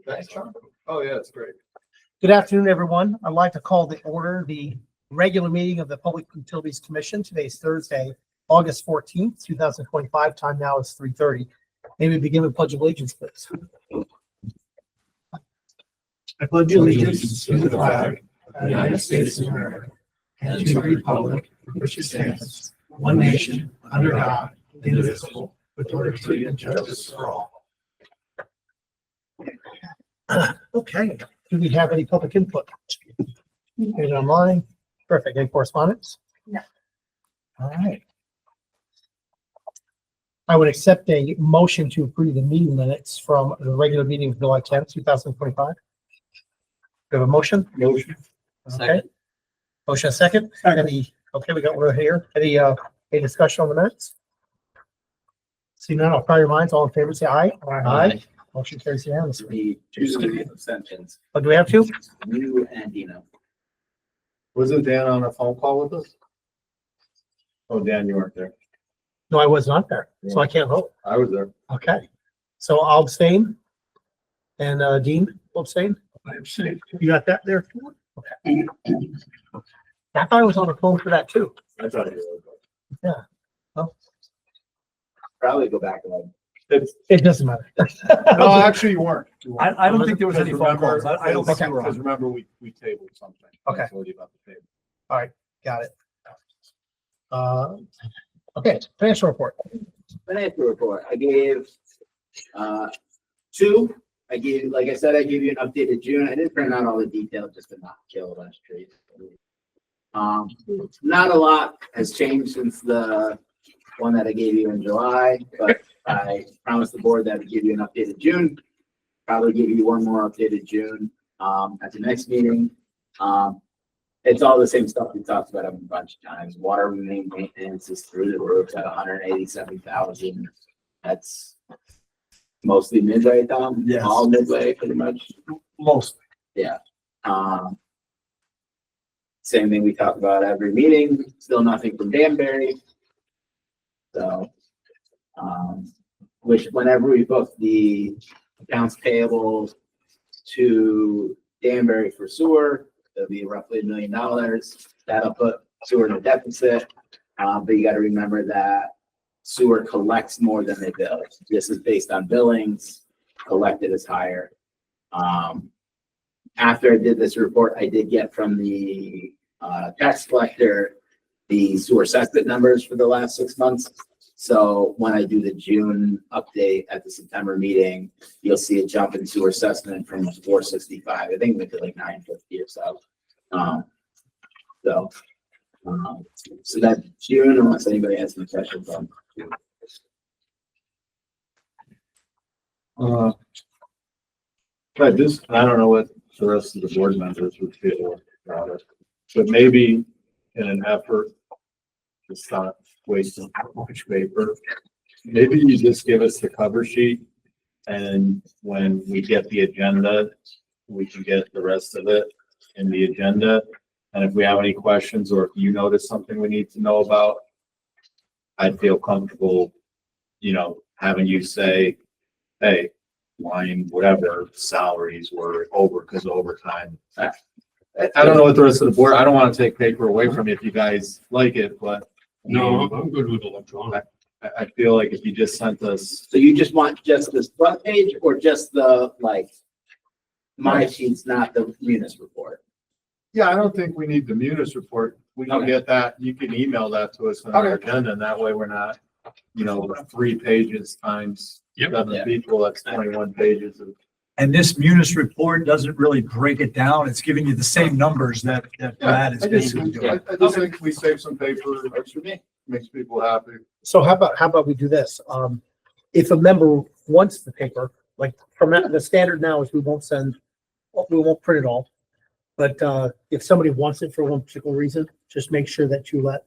Thanks, John. Oh, yeah, it's great. Good afternoon, everyone. I'd like to call to order the regular meeting of the Public Utilities Commission. Today is Thursday, August 14th, 2025. Time now is 3:30. May we begin with pledge of allegiance, please? I pledge allegiance to the flag of the United States of America and to the republic for which it stands, one nation, under God, indivisible, with liberty and justice for all. Okay. Do we have any public input? Anything online? Perfect. Any correspondence? No. All right. I would accept a motion to approve the meeting minutes from the regular meeting of July 10th, 2025. Do we have a motion? Motion. Okay. Motion second. Any, okay, we got one here. Any discussion on the minutes? See none, I'll try your minds. All in favor, say aye. Aye. Motion carries unanimously. The two abstentions, Oh, do we have two? you and Dino. Wasn't Dan on a phone call with us? Oh, Dan, you weren't there. No, I was not there, so I can't vote. I was there. Okay. So I'll abstain. And Dean will abstain. I abstained. You got that there? Okay. I thought I was on the phone for that too. I thought you were. Probably go back to like. It doesn't matter. No, actually, you weren't. You weren't. I don't think there was any phone calls. I don't think Because you were on. remember, we tabled something. Okay. I told you about the table. All right, got it. Okay, financial report. Financial report, I gave, two. I gave, like I said, I gave you an updated June. I didn't print out all the details just to not kill a bunch of trees. Not a lot has changed since the one that I gave you in July, but I promised the board that I would give you an updated June. Probably give you one more updated June, at the next meeting. It's all the same stuff we talked about a bunch of times. Water main maintenance is through the roof at 187,000. That's mostly midway, Tom? Yes. All midway, pretty much. Most. Yeah. Same thing we talk about every meeting, still nothing from Danbury. So, which whenever we book the accounts payable to Danbury for sewer, it'll be roughly $1 million. That'll put sewer in a deficit. But you gotta remember that sewer collects more than they bill. This is based on billings, collected is higher. After I did this report, I did get from the tax collector the sewer assessment numbers for the last 6 months. So when I do the June update at the September meeting, you'll see a jump in sewer assessment from 465. I think we did like 950 or so. So that's June, unless anybody has any questions on. But this, I don't know what the rest of the board members would feel about it, but maybe in an effort to stop wasting much paper, maybe you just give us the cover sheet, and when we get the agenda, we can get the rest of it in the agenda. And if we have any questions, or if you notice something we need to know about, I'd feel comfortable, having you say, hey, line, whatever, salaries were over because of overtime. I don't know what the rest of the board, I don't want to take paper away from you if you guys like it, but. No, I'm good with electronic. I feel like if you just sent us, So you just want just this front page or just the, like, my sheets, not the munis report? yeah, I don't think we need the munis report. We can Okay. get that, you can email that to us on our agenda, and that way we're not, 3 pages times Yep. 7 Yeah. people, that's 21 pages of. And this munis report doesn't really break it down. It's giving you the same numbers that Brad is basically doing. I just think we save some paper, works for me, makes people happy. So how about we do this? If a member wants the paper, like from the standard now is we won't print it all. But if somebody wants it for one particular reason, just make sure that you let.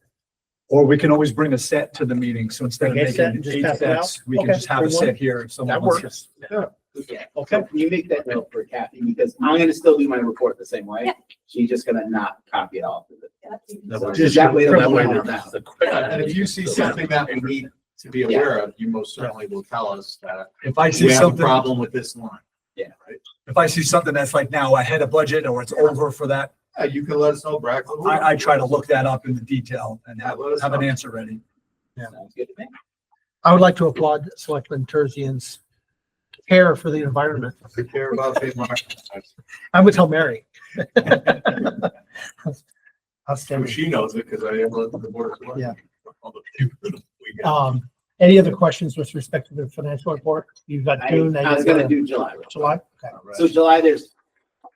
Or we can always bring a set to the meeting. So instead of Bring a set making and just 8 pass it out? sets, we can Okay, just have a bring one. set here if someone That wants works. it. Yeah. Okay. Can you make that note for Kathy? Because I'm gonna still do my report the same way. Yeah. She's just gonna not copy it all. So Just that way, that way we'll now. know. And if you see something that we need to be aware of, you most certainly will tell us that If I see we have a something, problem with this line. Yeah. Right? if I see something that's like now ahead of budget or it's over for that, Yeah, you can let us know, Brackland. I try to look that up in the detail and Yeah, let us have an know. answer ready. Sounds good to me. I would like to applaud Selectman Terzian's care for the environment. I care about the environment. I would tell Mary. So Outstanding. she knows it because I am on the board as well. Yeah. We got- Any other questions with respect to the financial report? You've got June. I was gonna do July. July? Okay. All right. So July,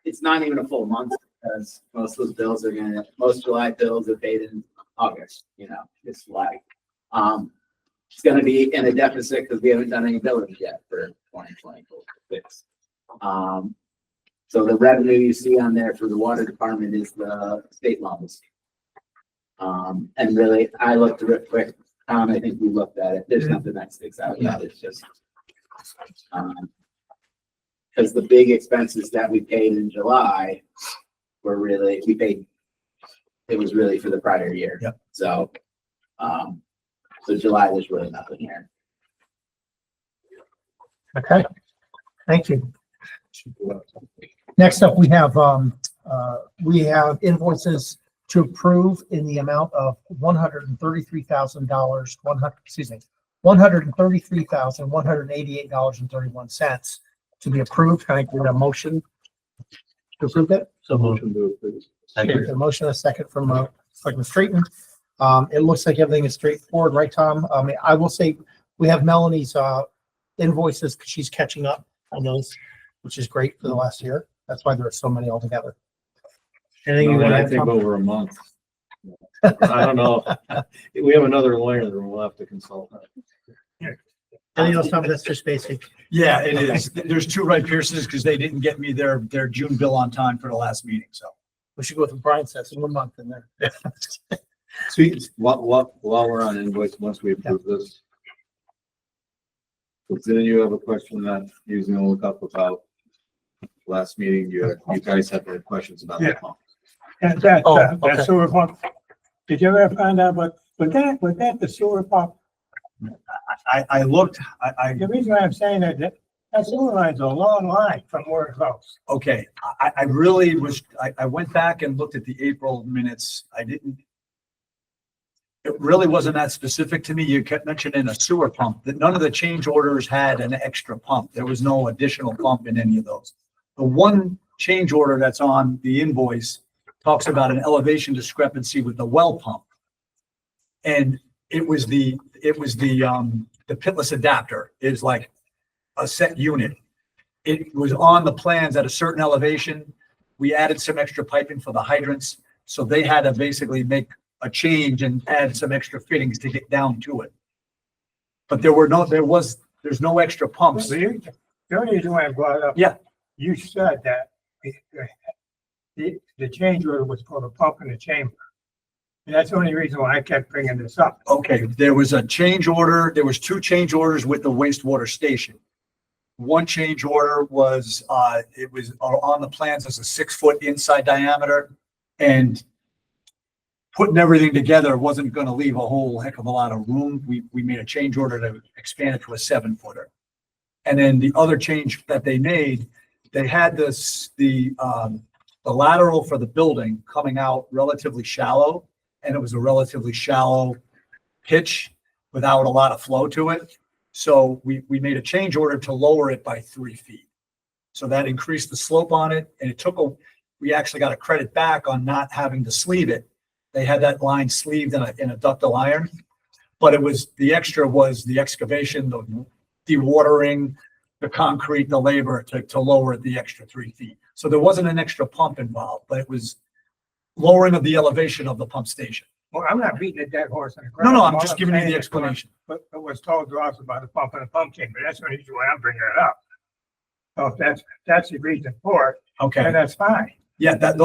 it's not even a full month because most of those bills most July bills are paid in August, it's like, it's gonna be in a deficit because we haven't done any billing yet for 2026. So the revenue you see on there for the water department is the state loans. And really, I looked real quick, Tom, I think we looked at it, there's nothing that sticks out yet, it's just, because the big expenses that we paid in July were really, it was really for the prior year. Yep. So, so July was really nothing here. Okay. Thank you. Next up, we have invoices to approve in the amount of $133,000, $133,188.31 to be approved. Can I get a motion to approve that? So motion to approve. Okay, a motion, a second from Selectman Straighten. It looks like everything is straightforward, right, Tom? I will say, we have Melanie's invoices, because she's catching up on those, which is great for the last year. That's why there are so many altogether. Anything you want to I add, think Tom? over a month. I don't know. We have another lawyer that we'll have to consult. Anything else, Tom? That's just basic. Yeah, it is. There's two Wright Pearsons because they didn't get me their June bill on time for the last meeting, so. We should go with what Brian says in 1 month in there. Sweet, while we're on invoice, once we approve this. So then you have a question that you was gonna look up about last meeting, you guys had questions about the Yeah. pump. And that, Oh, that okay. sewer pump, did you ever find out what, was that the sewer pump? I looked, The reason why I'm saying that sewer line's a long line from where it goes. okay, I really was, I went back and looked at the April minutes. It really wasn't that specific to me. You kept mentioning a sewer pump, that none of the change orders had an extra pump. There was no additional pump in any of those. The one change order that's on the invoice talks about an elevation discrepancy with the well pump. And it was the pitless adapter is like a set unit. It was on the plans at a certain elevation. We added some extra piping for the hydrants. So they had to basically make a change and add some extra fittings to get down to it. But there's no extra pumps. The only reason why I brought it up. Yeah. You said that the change order was for the pump in the chamber. And that's the only reason why I kept bringing this up. Okay, there was a change order. There was two change orders with the wastewater station. One change order was, it was on the plans as a 6-foot inside diameter, and putting everything together wasn't going to leave a whole heck of a lot of room. We made a change order to expand it to a 7-footer. And then the other change that they made, they had the lateral for the building coming out relatively shallow, and it was a relatively shallow pitch without a lot of flow to it. So we made a change order to lower it by 3 feet. So that increased the slope on it, and we actually got a credit back on not having to sleeve it. They had that line sleeved in a ductile iron, but the extra was the excavation, the dewatering, the concrete, the labor to lower it the extra 3 feet. So there wasn't an extra pump involved, but it was lowering of the elevation of the pump station. Well, I'm not beating a dead horse in the ground. No, I'm All just giving you saying the is explanation. What was told to us about the pump and the pump chamber. That's the only reason why I'm bringing it up. So if that's the reason for it, Okay. then that's fine. Yeah, that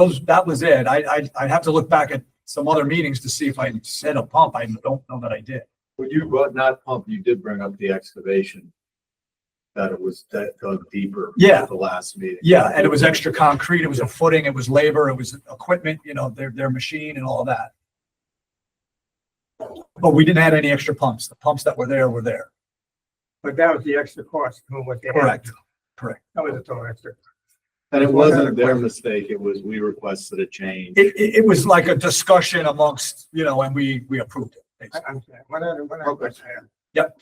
was it. I'd have to look back at some other meetings to see if I said a pump. I don't know that I did. When you brought not pump, you did bring up the excavation. That it was that dug deeper. Yeah. at The last meeting. Yeah, and it was extra concrete, it was a footing, it was labor, it was equipment, their machine and all of that. But we didn't add any extra pumps. The pumps that were there were there. But that was the extra cost from what they had. Correct. Correct. That was a total extra. And it wasn't their mistake, it was, we requested a change. It was like a discussion amongst, and we approved it. basically. I'm saying, one other question. Yep.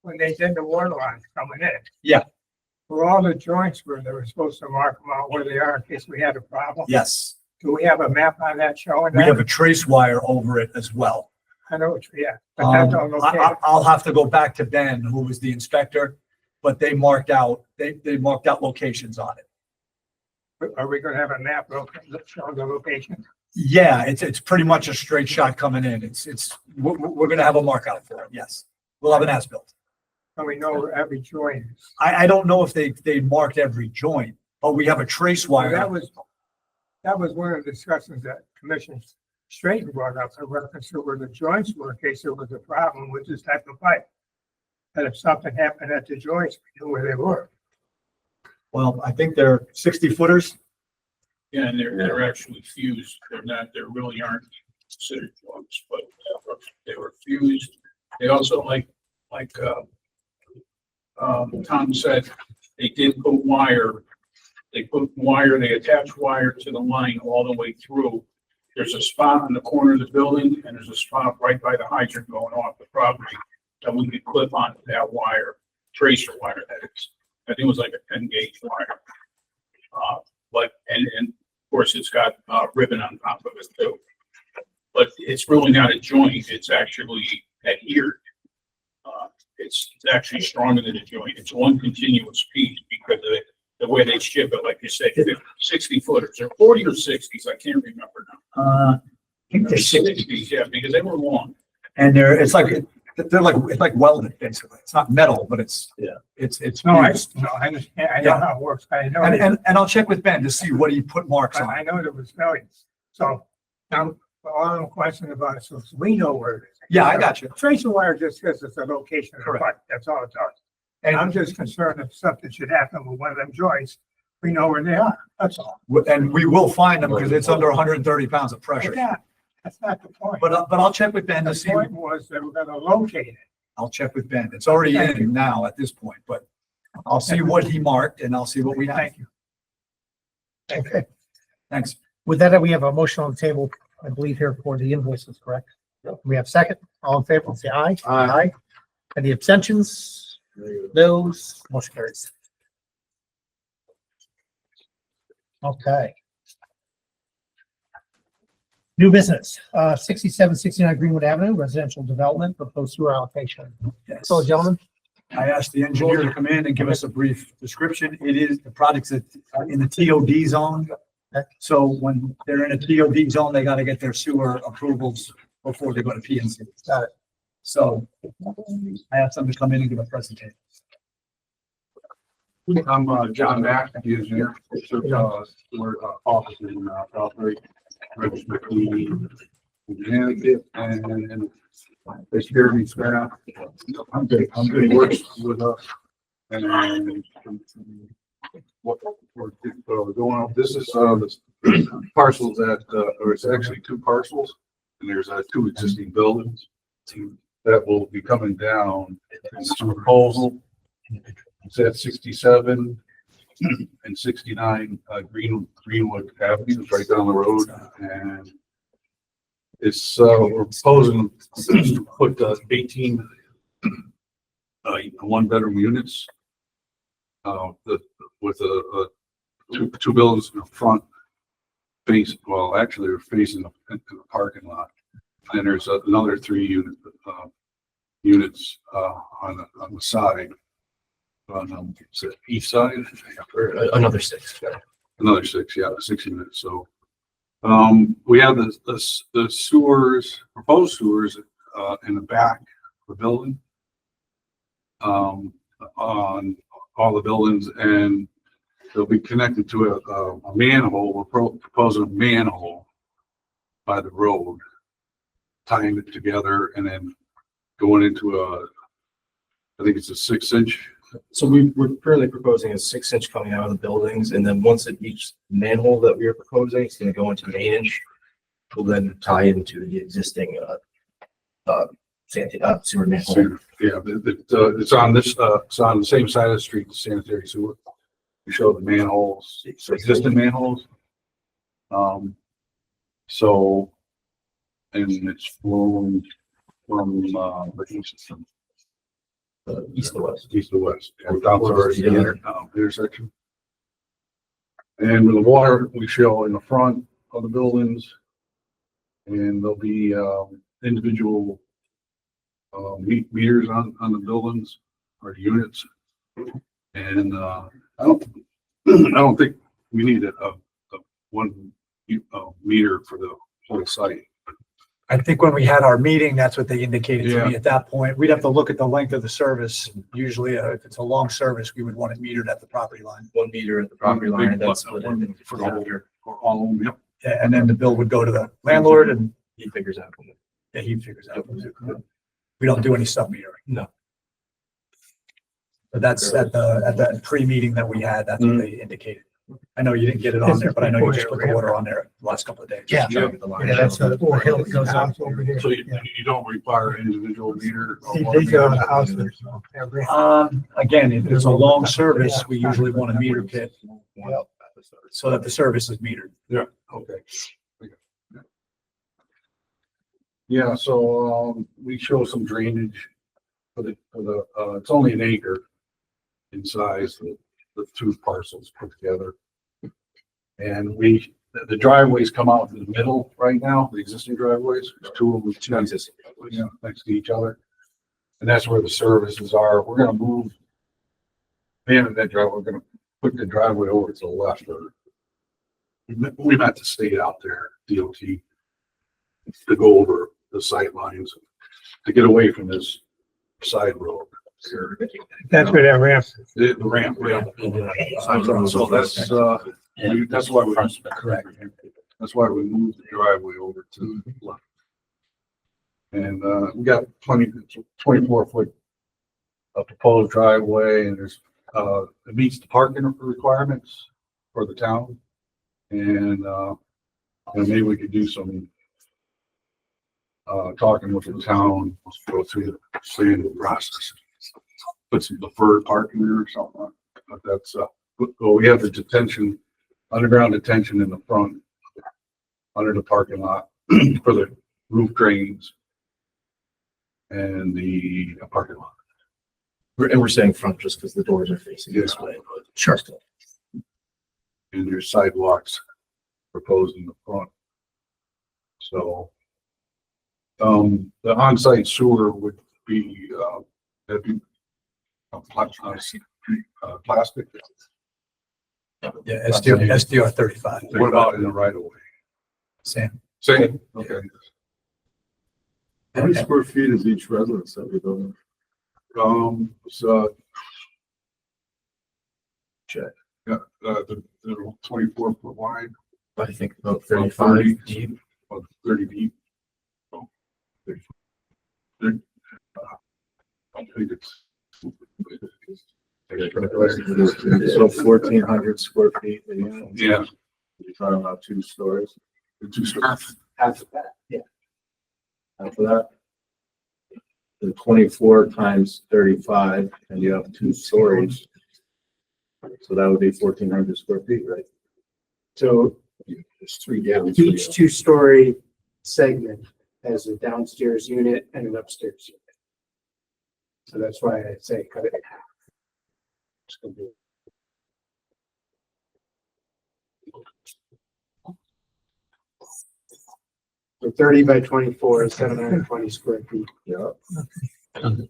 When they did the water lines coming in. Yeah. For all the joints where they were supposed to mark them out where they are in case we had a problem. Yes, Do we have a map on that showing we have that? a trace wire over it as well. I know what, yeah, but that's all located. I'll have to go back to Ben, who was the inspector, but they marked out locations on it. Are we gonna have a map showing the location? Yeah, it's pretty much a straight shot coming in. We're gonna have a mark out for it, yes. We'll have an as-built. So we know where every joint is. I don't know if they marked every joint, but we have a trace Well, wire. that was one of the discussions that Commissioner Straighten brought up, in reference to where the joints were, in case there was a problem with this type of pipe. And if something happened at the joints, we knew where they were. Well, I think they're 60 footers. Yeah, and they're actually fused. They really aren't considered plugs, but they were fused. They also like Tom said, they did put wire. They attach wire to the line all the way through. There's a spot in the corner of the building and there's a spot right by the hydrant going off the property that we could clip onto that wire, tracer wire that is. I think it was like a 10 gauge wire. And of course it's got ribbon on top of it too. But it's really not a joint, it's actually adhered. It's actually stronger than a joint. It's one continuous piece because of the way they ship it, like you said, 60 footers or 40 or 60s, I can't remember now. I think they're 60. 60s, yeah, because they were long. And it's like welded, basically. It's not metal, but it's No, I fused. understand. I know how it works. I know. And I'll check with Ben to see what he put marks on. I know there was failures. So now, all the question about it, so we know where it is. Yeah, I got you. Tracer wire just gives us the location of the Correct. pipe. That's all it does. And I'm just concerned if something should happen with one of them joints, we know where they are. That's all. And we will find them because it's under 130 pounds of pressure. Yeah, that's not the point. But I'll check with Ben to The see. point was they were gonna locate it. I'll check with Ben. It's already Thank you. in now at this point, but I'll see what he marked and I'll see what we have. Thank you. Okay. Thanks. With that, we have a motion on the table, I believe here for the invoices, correct? We have second, all in favor, say aye. Aye. Any abstentions? Those, motion carries. Okay. New business, 6769 Greenwood Avenue, residential development, proposed sewer allocation. Yes. So, gentlemen, I asked the engineer to come in and give us a brief description. It is the products that are in the TOD zone. So when they're in a TOD zone, they got to get their sewer approvals before they go to PNC. Got it. So I asked them to come in and give a presentation. I'm John Mack, the engineer. We're office in Southbury, Registered McLean, Connecticut, and they hear me staff. I'm good. He works with us. And what we're going on, this is the parcels that, or it's actually two parcels, and there's two existing buildings that will be coming down. It's a proposal. It's at 67 and 69 Greenwood Avenue, it's right down the road, and it's we're proposing to put 18 one-bedroom units with two buildings in the front face. Well, actually, they're facing the parking lot, and there's another 3 units on the side. On each side, Another 6. another 6, yeah, 6 units. So, we have the sewers, proposed sewers, in the back of the building. On all the buildings, and they'll be connected to a manhole. We're proposing a manhole by the road, tying it together, and then going into I think it's a 6-inch. So we're currently proposing a 6-inch coming out of the buildings, and then once it meets the manhole that we are proposing, it's gonna go into an 8-inch. We'll then tie into the existing sewer manhole. Yeah, it's on this, it's on the same side of the street, the sanitary sewer. We show the manholes, existing manholes. So, and it's flowing from, the east, East to west. east to west, and down to our intersection. And with the water, we show in the front of the buildings. And there'll be, individual, meters on the buildings or units. And, I don't think we need a one, meter for the whole site. I think when we had our meeting, that's what they indicated to me Yeah. at that point. We'd have to look at the length of the service. Usually, if it's a long service, we would want it metered at the property line. 1 meter at the property line, and that's split One in for the whole, for all of them, yep. Yeah, and then the bill would go to the landlord and he figures out. yeah, he figures out. We don't do any sub metering. No. But that's at that pre-meeting that we had, that's what they indicated. I know you didn't get it on there, but I know you just put the water on there the last couple of days. Yeah. Trying to get the line. Yeah, that's a little hill that goes out over here. So you don't require individual meter? or one These are on meter? the houses. so every- Again, if it's a long service, we usually want a meter pit Yep. so that the service is metered. Yeah, okay. Yeah, so, we show some drainage for the, it's only an acre in size, the two parcels put together. And the driveways come out in the middle right now, the existing driveways, there's two of them, Two existing driveways. you know, next to each other. And that's where the services are. We're gonna move, abandon that driveway, we're gonna put the driveway over to the left or we met the state out there, DOT, to go over the sight lines, to get away from this side road. That's where that ramp is. The ramp. So that's why we, Correct. that's why we moved the driveway over to the left. And, we got 24-foot proposed driveway and there's, it meets the parking requirements for the town. And maybe we could do some talking with the town, go through the same process. Put some deferred parking there or something, but that's, well, we have the detention, underground detention in the front, under the parking lot for the roof drains and the parking lot. And we're saying front just because the doors are facing this Yeah. way. But Sure. And there's sidewalks proposed in the front. So, the on-site sewer would be, that'd be plastic. Yeah, SDR 35. What about in the right of way? Same. Same, okay. How many square feet is each residence that we building? So, Check. yeah, the 24-foot wide, I think about 30. 35 deep. 30 deep. So, 30. I think it's. So 1,400 square feet. Yeah. You're talking about 2 stories. the two stories. Half of that. After that, the 24 times 35, and you have 2 stories. So that would be 1,400 square feet, right? So There's 3 down. each two-story segment has a downstairs unit and an upstairs unit. So that's why I say cut it in half. It's gonna be- So 30 by 24 is 720 square feet. Yeah.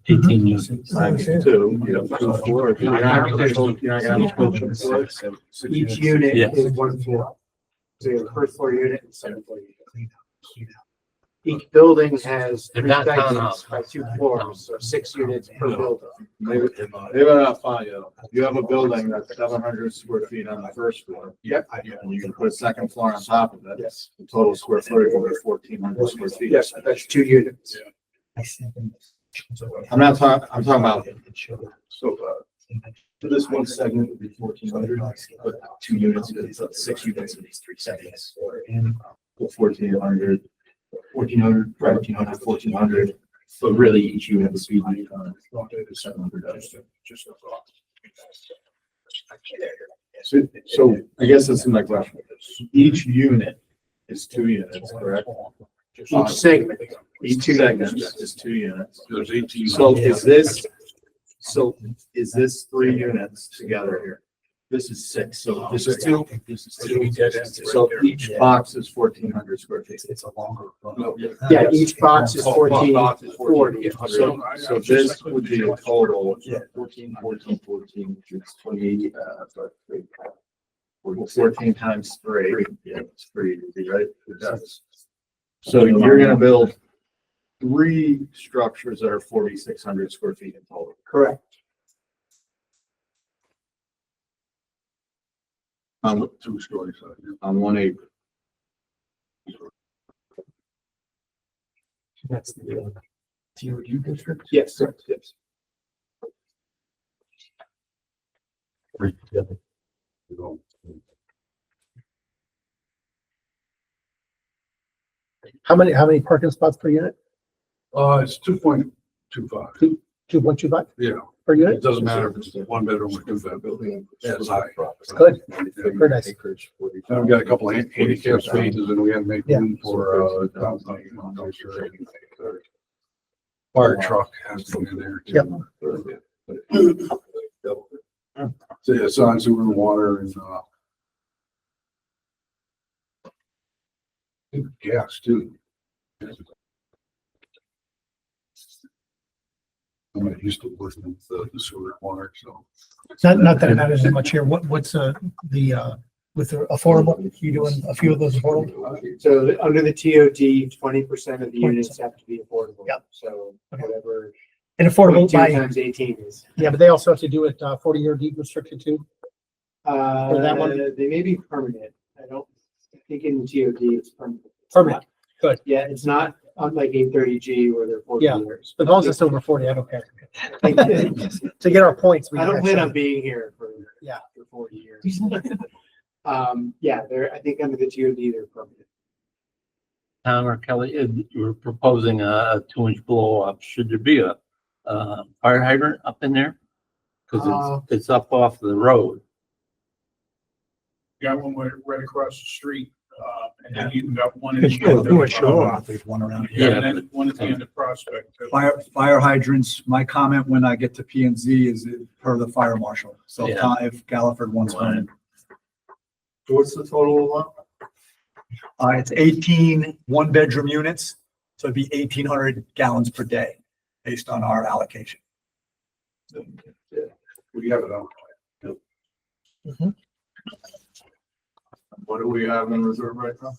18 units. Times 2, you have 2 floors. You're not gonna have to- Each unit is 1 floor. So you have a first floor unit and second floor unit. Each building has 3 segments by 2 floors, so 6 units per building. Maybe they're not fine, you know. You have a building that's 700 square feet on the first floor. Yep. And you can put a second floor on top of it. Yes. The total square footage will be 1,400 square feet. Yes, that's 2 units. I'm not talking, I'm talking about, So, for this one segment would be 1,400, but 2 units, it's 6 units in these 3 segments. 1,400. 1,400, 1,300, 1,400, but really each unit would be, 700. So I guess this is my question. Each unit is 2 units, correct? Each segment. Each segment is 2 units. There's 18. So is this 3 units together here? This is 6, so this is 2, this is 2. So each box is 1,400 square feet. It's a longer. No, Yeah, each box is 1440. So this would be a total of Yeah. 14, which is 28, 14 times 3. Yeah, it's pretty easy, right? So you're gonna build 3 structures that are 4,600 square feet in total. Correct. On 2 stories. on 1 acre. That's the TOD district. Yes, yes. How many parking spots per unit? It's 2.25. 2.25 Yeah, per it unit? doesn't matter if it's 1 bedroom or 2 bedroom. That's high. Good, Yeah. very nice. Then we got a couple of handicap spaces and we had to make Yeah. room for, fire truck has to be in there. too. Yep. So yeah, it's on sewer and water and, gas too. I'm not used to working with the sewer and water, so. Not that it matters that much here. What's with the affordable, you doing a few of those affordable? So under the TOD, 20% of the units have to be affordable. Yep. So whatever. And affordable 2 by, times 18 is. yeah, but they also have to do it 40-year deed restricted too. that one? They may be permanent. I think in the TOD it's permanent. Permanent. Yeah, it's not unlike 830G where they're 40 Yeah. years. As long as it's over 40, I don't care. I To get our points. we don't plan actually- on being here for, Yeah. for 40 years. Yeah, they're, I think under the TOD, they're permanent. Tom or Kelly, you were proposing a 2-inch blow up. Should there be a fire hydrant up in there? Cause it's up off the road. Got one right across the street, and then you got one. in the Do a end of- show off. There's one around here. Yeah, and then one at the end of Prospect. too. Fire hydrants, my comment when I get to P and Z is per the fire marshal. So Yeah. if Galliford wants one. What's the total one? It's 18 one-bedroom units, so it'd be 1,800 gallons per day based on our allocation. We have it on. What do we have in reserve right now?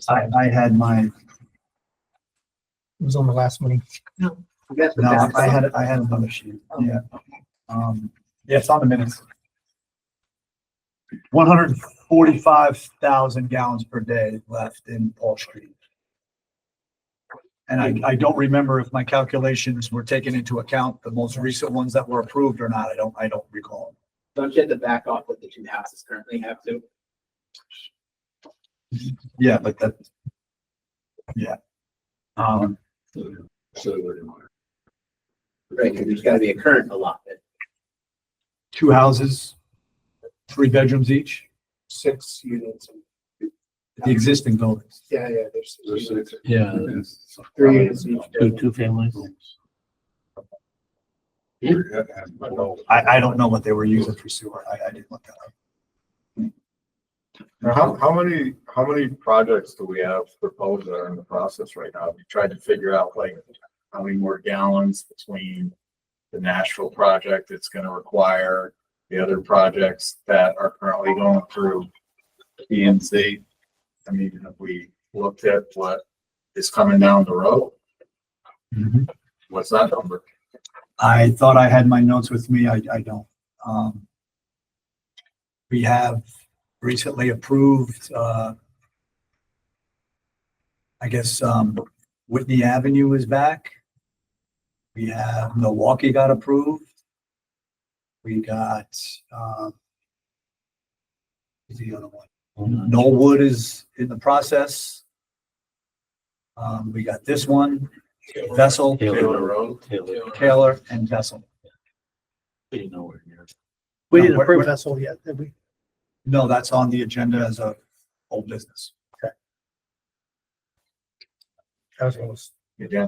I had my, It was on the last meeting. no, I had another sheet, yeah. Yeah, it's on the minutes. 145,000 gallons per day left in Paul Street. And I don't remember if my calculations were taken into account the most recent ones that were approved or not. I don't recall. Don't you have to back off what the 2 houses currently have to? Yeah, but that, yeah. Right, because there's gotta be a current allotment. 2 houses, 3 bedrooms each, 6 units. the existing buildings. Yeah, there's There's 6. Yeah. 3 units each. Two families. I don't know what they were using for sewer. I didn't look that up. Now, how many projects do we have proposed that are in the process right now? We tried to figure out like how many more gallons between the Nashville project it's gonna require, the other projects that are currently going through P and Z. I mean, have we looked at what is coming down the road? What's that number? I thought I had my notes with me. I don't. We have recently approved, I guess, Whitney Avenue is back. We have Milwaukee got approved. We got, what's the other one? Knollwood is in the process. We got this one, Vessel, Taylor, and Vessel. You know where you're. We didn't Where- approve where- vessel yet, did we? No, that's on the agenda as a old business. That was what was, Yeah,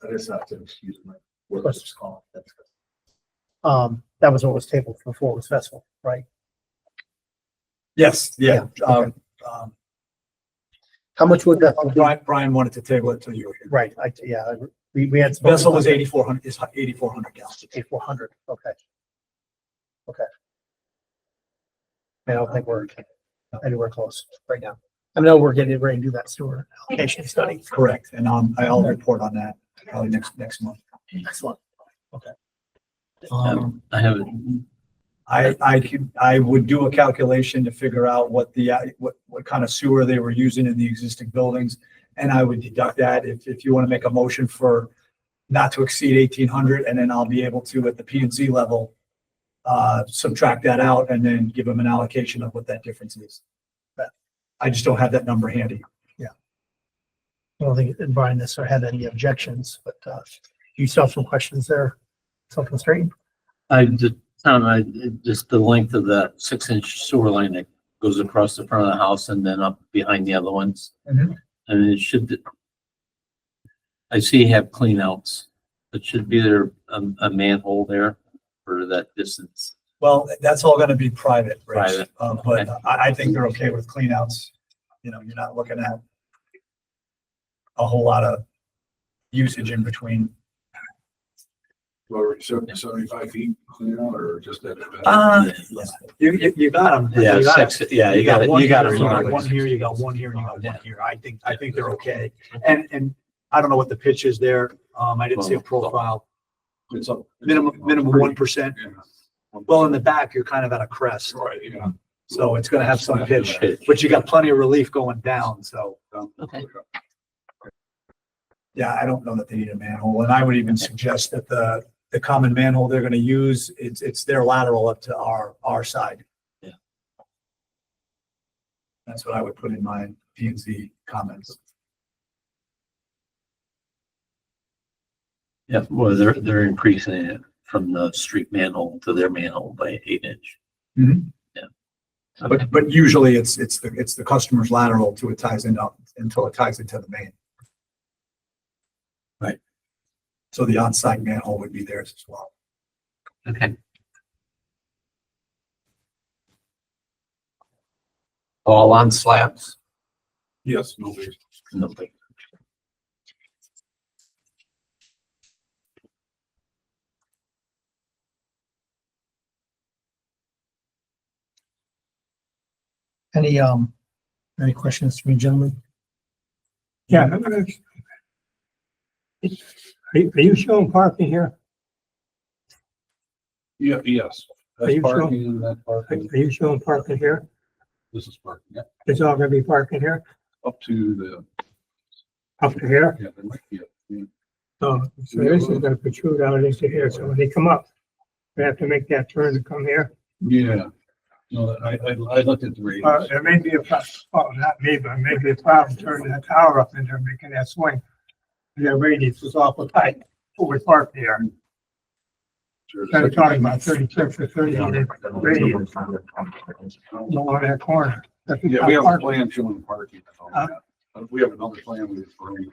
that is not to excuse my workers' call. That's that was what was tabled before was vessel, right? Yes, yeah. Yeah, How much would that be? Brian wanted to table it till you were here. Right, we had. Vessel was 8,400, is 8,400 gallons. 8,400, okay. Okay. I don't think we're anywhere close right now. I know we're getting ready to do that sewer allocation study. Correct, and I'll report on that probably next month. Excellent. I haven't, I would do a calculation to figure out what what kind of sewer they were using in the existing buildings. And I would deduct that if you want to make a motion for not to exceed 1,800, and then I'll be able to, at the P and Z level, subtract that out and then give them an allocation of what that difference is. But I just don't have that number handy. I don't think Brian necessarily had any objections, but you still have some questions there, self-constrained? I just the length of the 6-inch sewer line that goes across the front of the house and then up behind the other ones. Mhm. And it should, I see you have clean outs. But should be there a manhole there for that distance. Well, that's all gonna be private, Rich. Private, But okay. I think they're okay with cleanouts. You know, you're not looking at a whole lot of usage in between. Or 75 feet clean out or just that? You got them. Yeah, you got it. You got it. You got one here, you got one here, and you got one here. I think they're okay. And I don't know what the pitch is there. I didn't see a profile. It's up. Minimum 1%. Yeah. Well, in the back, you're kind of at a crest, Right, yeah. so it's gonna have some pitch, but you got plenty of relief going down, so. Okay. Yeah, I don't know that they need a manhole, and I would even suggest that the common manhole they're gonna use, it's their lateral up to our side. Yeah. That's what I would put in my P and Z comments. Yeah, well, they're increasing it from the street manhole to their manhole by 8-inch. But usually it's the customer's lateral to it ties in up until it ties into the main. Right. So the on-site manhole would be theirs as well. Okay. All on slabs? Yes, no worries. Nobody. Any questions from you gentlemen? Yeah. Are you showing parking here? Yeah, yes. Are That's you sure? parking and that parking. Are you showing parking here? This is parking, yeah, There's all gonna be parking here, up to the, up to here? yeah, there might be a. So this is gonna protrude out into here, so when they come up, they have to make that turn to come here. Yeah. No, I looked at the radius. There may be a, well, not me, but maybe a problem turning that tower up in there, making that swing. Their radius is awful tight, forward park here. They're talking about 36 or 38 radius along that corner. That's the Yeah, we have a park. plan showing parking. and all that. We have another plan we bring.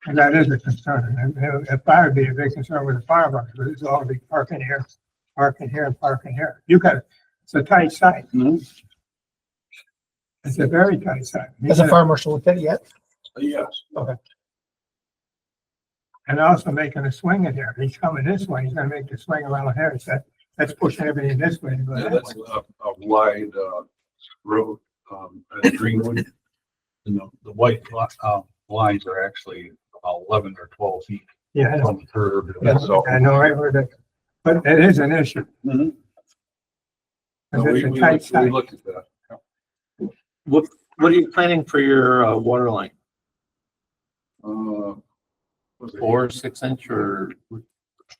And that is a concern. And if I would be a big concern with the fireworks, but it's all be parking here, parking here, and parking here. You got, it's a tight site. It's a very tight site. Has the fire marshal looked at it yet? Yes. And also making a swing in here. He's coming this way, he's gonna make the swing around here. So that's pushing everything this way. to go Yeah, that that's way. a wide, road, at Greenwood. And the white, lines are actually about 11 or 12 feet Yeah, from the curb. I know. So. I know, I heard it. But it is an issue. Mhm. No, 'Cause it's a tight we site. looked at that. What are you planning for your water line? Was it 4 or 6-inch or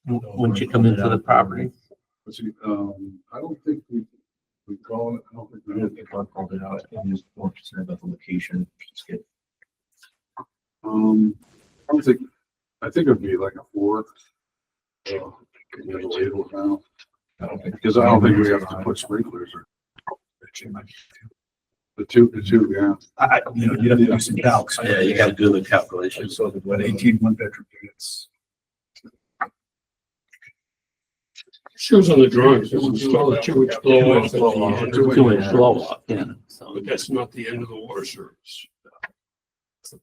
when you come into the property? Let's see, I don't think we call it, I don't think I we don't did. think I called it out. I'm just more concerned about the location. Just get I think it'd be like a 4. Can you label it now? Because I don't think we have to put sprinklers or. The two, yeah. You know, you'd have to do some calcs. Yeah, you gotta do the calculations. So what, 18 one-bedroom units? Shows on the drawings, it's installed a 2-inch blow off. 2-inch blow off, yeah, so. But that's not the end of the water service. I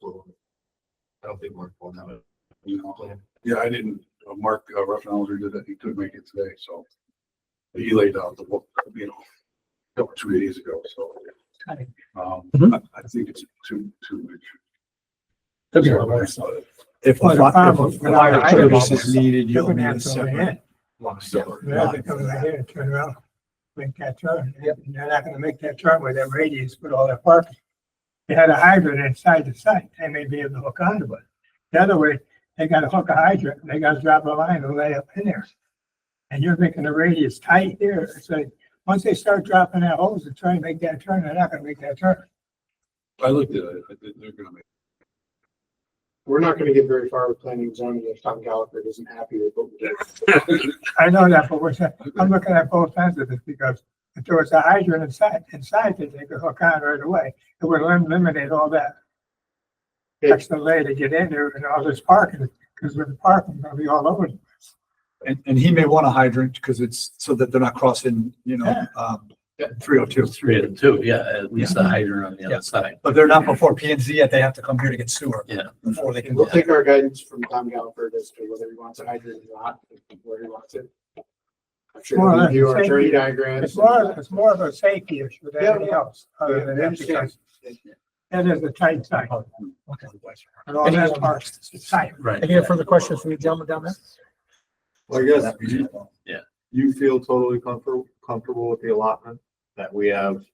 don't think we're going to have it. You know, yeah, I didn't, Mark Ruffenhauser did that, he couldn't make it today, so. He laid out the book, you know, 2 days ago, so. I think it's two. Could be a lot worse. If Well, the problem- a fire service is needed, They're you'll gonna need have a to go separate. ahead. separate They're gonna come right here and turn around, make that turn. And they're not gonna make that turn with that radius with all that parking. They had a hydrant inside the site, they may be able to hook onto it. The other way, they gotta hook a hydrant, they gotta drop a line and lay up in there. And you're making the radius tight here, so once they start dropping that hose to try and make that turn, they're not gonna make that turn. I looked at it, I think they're gonna make. We're not gonna get very far with planning and zoning if Tom Gallagher isn't happy with what we did. I know that, but I'm looking at both ends of this because if there was a hydrant inside that they could hook on right away, it would eliminate all that extra lay to get in there and all this parking, because with the parking, gonna be all over. And he may want a hydrant because it's so that they're not crossing, you know, 302. 302, yeah, at least a hydrant on the Yeah. other side. But they're not before P and Z yet. They have to come here to get sewer. Yeah. Before they can. We'll take our guidance from Tom Gallagher as to whether he wants a hydrant or not, where he wants it. I'm sure Well, he'll give you our that's attorney safety. diagrams. It's more of a safety issue than anything else, other than that, because that is a tight site. And all that park's tight. Right. Any further questions from you gentlemen down there? Well, I guess Yeah. you feel totally comfortable with the allotment, that we have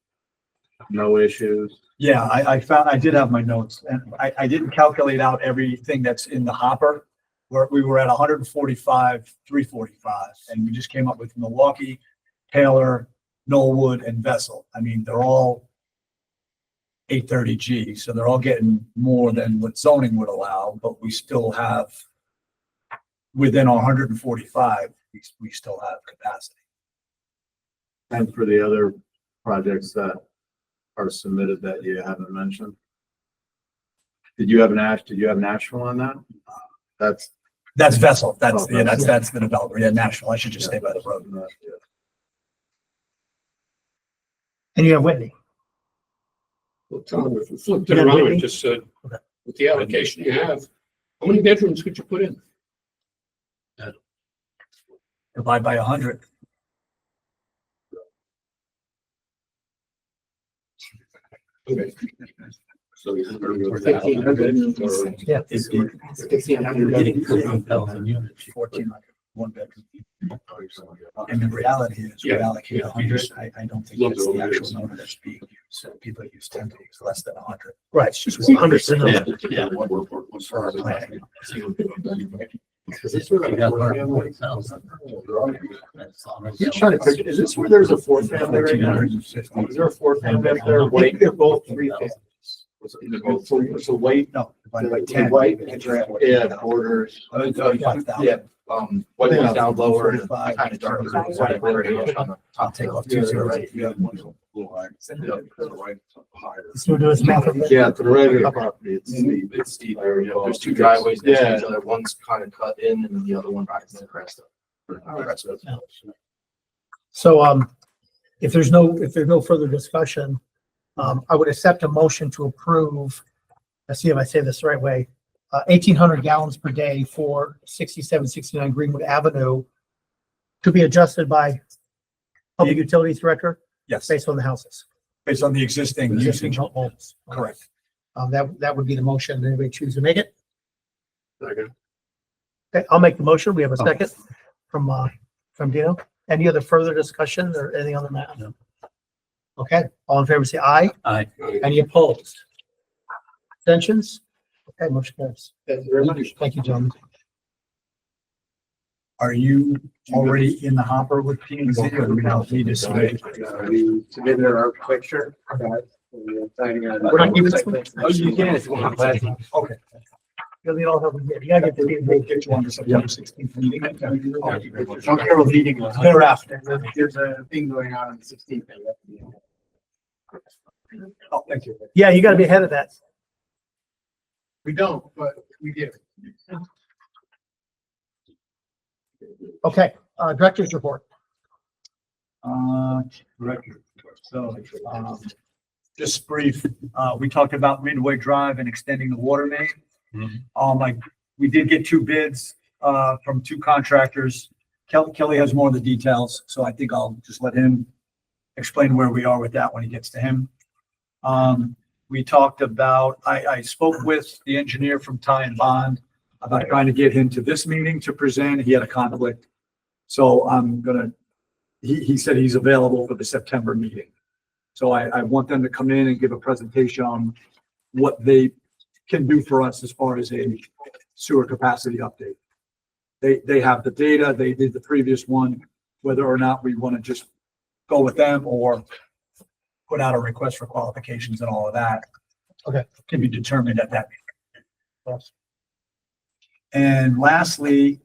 no issues. Yeah, I did have my notes and I didn't calculate out everything that's in the hopper. Where we were at 145, 345, and we just came up with Milwaukee, Taylor, Knollwood, and Vessel. I mean, they're all 830G, so they're all getting more than what zoning would allow, but we still have within our 145, we still have capacity. And for the other projects that are submitted that you haven't mentioned? Did you have Nashville on that? That's Vessel. That's, Oh, yeah, Vessel. that's the developer. Yeah, Nashville. I should just stay by the road. And you have Whitney. Well, Tom, if we flipped it around and just said, Okay. with the allocation you have, how many bedrooms could you put in? Divide by 100. Okay. So you have 1,500. Yeah. It's 1,500. units. 1,400, one bedroom. And the reality is we Yeah. allocate 100. I don't think that's the actual number that's being used. So people use tend to use less than 100. Right, it's just 100%. Yeah, yeah. For our planning. Is this where You the got fourth family? 140,000. That's almost- I'm trying to figure, is this where there's a fourth family right now? Is there a fourth family up there? I think they're both 3 families. So white, No, divided by the 10. white, yeah, borders. 5,000. Yeah, white is down lower and 45, kind of darker. I'll take off 2 zeros. Right. Yeah, one's a little higher. Right, higher. So we'll do this math. Yeah, to the right of the property, it's Steep, it's steep there, you know, there's two driveways next Yeah. to each other, one's kind of cut in and the other one rides in the crest of. So, if there's no further discussion, I would accept a motion to approve, let's see if I say this the right way, 1,800 gallons per day for 6769 Greenwood Avenue to be adjusted by Public Utilities Director Yes, based on the houses. based on the existing Existing usage. homes. Correct. That would be the motion. Anybody choose to make it? Second. Okay, I'll make the motion. We have a second from Dino. Any other further discussion or anything on the matter? No. Okay, all in favor, say aye. Aye. Any opposed? Abstentions? Okay, motion carries. Thank you very much. Thank you, gentlemen. Are you already in the hopper with P and Z or we now need to submit? We submitted our architecture. We're planning on. We're not keeping this one? Oh, you can if you want. Okay. Really all over here. You gotta get the We'll get you on the September 16th meeting. Don't care what meeting. Thereafter. There's a thing going on the 16th. that you have to be on. Oh, thank you. Yeah, you gotta be ahead of that. We don't, but we do. Okay, director's report. Director. So, just brief, we talked about Midway Drive and extending the water main. We did get two bids, from two contractors. Kelly has more of the details, so I think I'll just let him explain where we are with that when he gets to him. We talked about, I spoke with the engineer from Ty and Bond about trying to get him to this meeting to present. He had a conflict. So I'm gonna, he said he's available for the September meeting. So I want them to come in and give a presentation on what they can do for us as far as a sewer capacity update. They have the data, they did the previous one, whether or not we want to just go with them or put out a request for qualifications and all of that. Okay. Can be determined at that meeting. And lastly,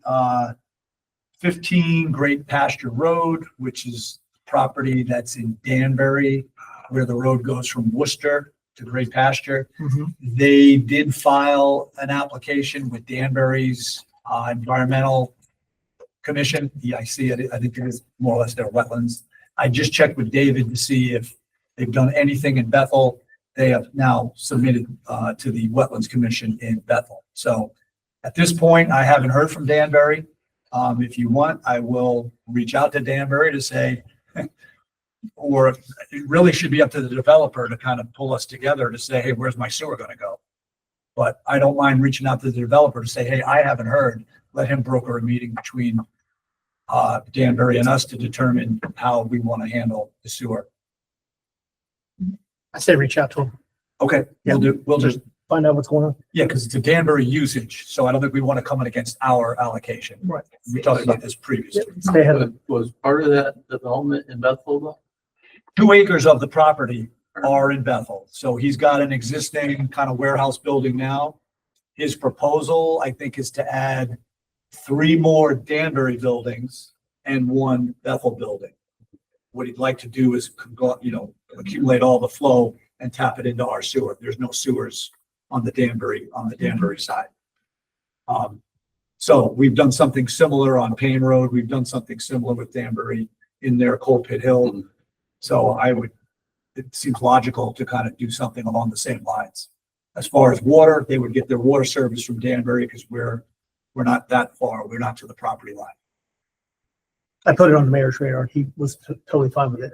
15 Great Pasture Road, which is property that's in Danbury, where the road goes from Worcester to Great Pasture. They did file an application with Danbury's Environmental Commission, EIC. I think it is more or less their wetlands. I just checked with David to see if they've done anything in Bethel. They have now submitted to the Wetlands Commission in Bethel. So at this point, I haven't heard from Danbury. If you want, I will reach out to Danbury to say, or it really should be up to the developer to kind of pull us together to say, hey, where's my sewer going to go? But I don't mind reaching out to the developer to say, hey, I haven't heard. Let him broker a meeting between Danbury and us to determine how we want to handle the sewer. I say reach out to him, Okay, we'll just, find out what's going on. yeah, because it's a Danbury usage, so I don't think we want to come in against our allocation. Right. We talked about this previously. Stay ahead of it. Was part of that development in Bethel though? 2 acres of the property are in Bethel. So he's got an existing kind of warehouse building now. His proposal, I think, is to add 3 more Danbury buildings and 1 Bethel building. What he'd like to do is, accumulate all the flow and tap it into our sewer. There's no sewers on the Danbury side. So we've done something similar on Payne Road. We've done something similar with Danbury in their Cold Pit Hill. So it seems logical to kind of do something along the same lines. As far as water, they would get their water service from Danbury because we're not that far. We're not to the property line. I put it on the mayor's radar. He was totally fine with it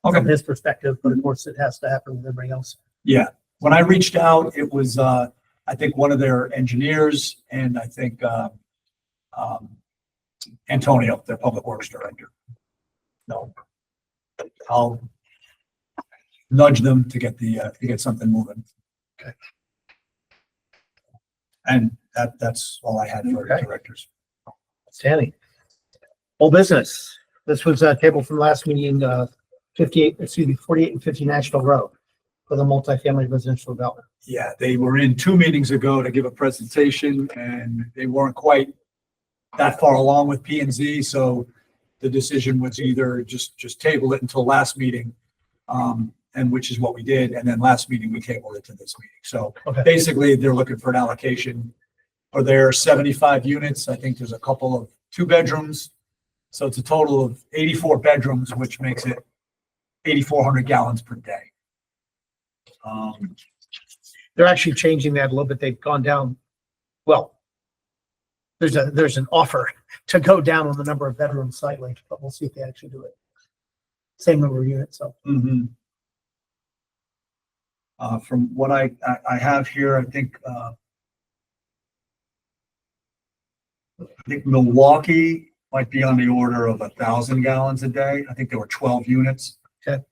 from Okay. his perspective, but of course it has to happen with everybody else. Yeah. When I reached out, it was, I think one of their engineers and I think, Antonio, their public works director. No. I'll nudge them to get to get something moving. Okay. And that's all I had for Okay. directors. Standing. Old business. This was a table from last meeting, 48 and 50 Nashville Road for the multifamily residential development. Yeah, they were in 2 meetings ago to give a presentation and they weren't quite that far along with P and Z. So the decision was either just table it until last meeting, and which is what we did. And then last meeting, we tabled it to this meeting. So Okay. basically they're looking for an allocation for their 75 units. I think there's a couple of 2 bedrooms. So it's a total of 84 bedrooms, which makes it 8,400 gallons per day. They're actually changing that a little bit. They've gone down. Well, there's an offer to go down on the number of bedrooms slightly, but we'll see if they actually do it. Same number of units, so. From what I have here, I think Milwaukee might be on the order of 1,000 gallons a day. I think there were 12 units. Okay.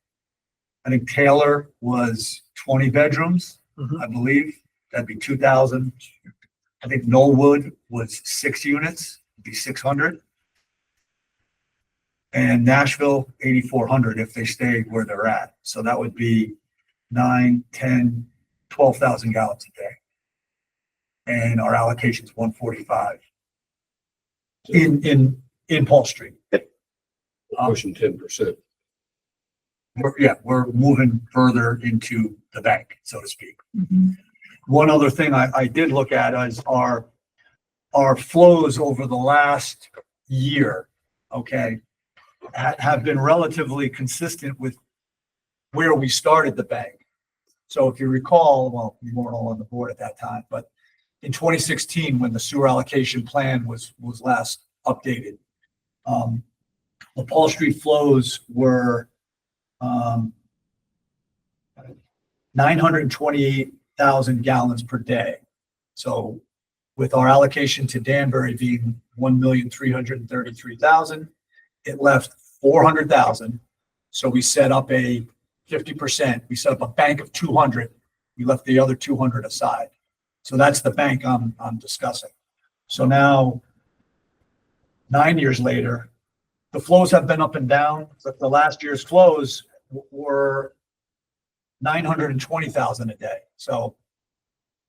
I think Taylor was 20 bedrooms, Mhm. I believe. That'd be 2,000. I think Knollwood was 6 units, it'd be 600. And Nashville, 8,400 if they stay where they're at. So that would be 9, 10, 12,000 gallons a day. and our allocation's 145 in Paul Street. Pushing 10%. We're moving further into the bank, so to speak. One other thing I did look at is our flows over the last year, okay, have been relatively consistent with where we started the bank. So if you recall, well, we weren't all on the board at that time, but in 2016, when the sewer allocation plan was last updated, the Paul Street flows were 928,000 gallons per day. So with our allocation to Danbury being 1,333,000, it left 400,000. So we set up a 50%. We set up a bank of 200. We left the other 200 aside. So that's the bank I'm discussing. So now, 9 years later, the flows have been up and down, but the last year's flows were 920,000 a day. So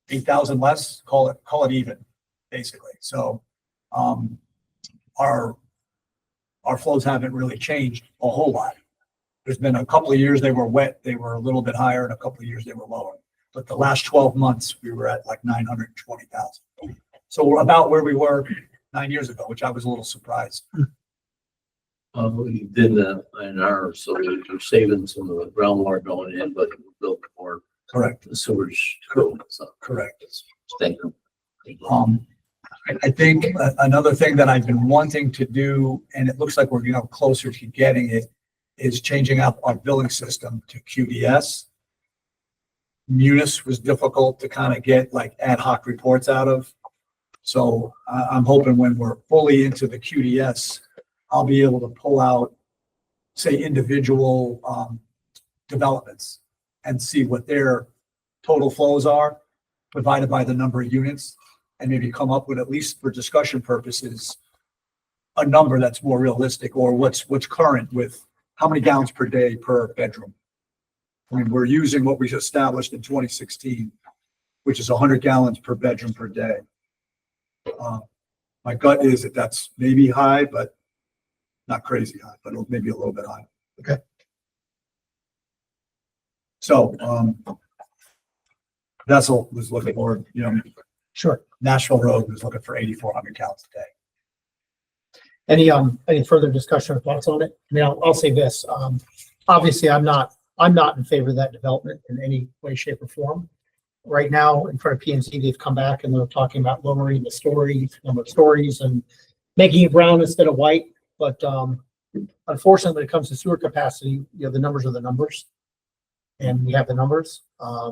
8,000 less, call it even, basically. So our flows haven't really changed a whole lot. There's been a couple of years they were wet, they were a little bit higher, and a couple of years they were lower. But the last 12 months, we were at like 920,000. So we're about where we were 9 years ago, which I was a little surprised. We did that in our, so we're saving some of the groundwater going in, but we built more Correct, sewage. So correct. thank you. I think another thing that I've been wanting to do, and it looks like we're closer to getting it, is changing out our billing system to QDS. Munis was difficult to kind of get like ad hoc reports out of. So I'm hoping when we're fully into the QDS, I'll be able to pull out, say, individual developments and see what their total flows are divided by the number of units, and maybe come up with, at least for discussion purposes, a number that's more realistic, or what's current with how many gallons per day per bedroom. I mean, we're using what we established in 2016, which is 100 gallons per bedroom per day. My gut is that that's maybe high, but not crazy high, but maybe a little bit high. Okay. So, Vessel was looking for, Sure. Nashville Road was looking for 8,400 gallons a day. Any further discussion or thoughts on it? I mean, I'll say this, obviously, I'm not in favor of that development in any way, shape, or form. Right now, in front of P&Z, they've come back and they're talking about lowering the number of stories and making it brown instead of white. But unfortunately, when it comes to sewer capacity, the numbers are the numbers. And we have the numbers. I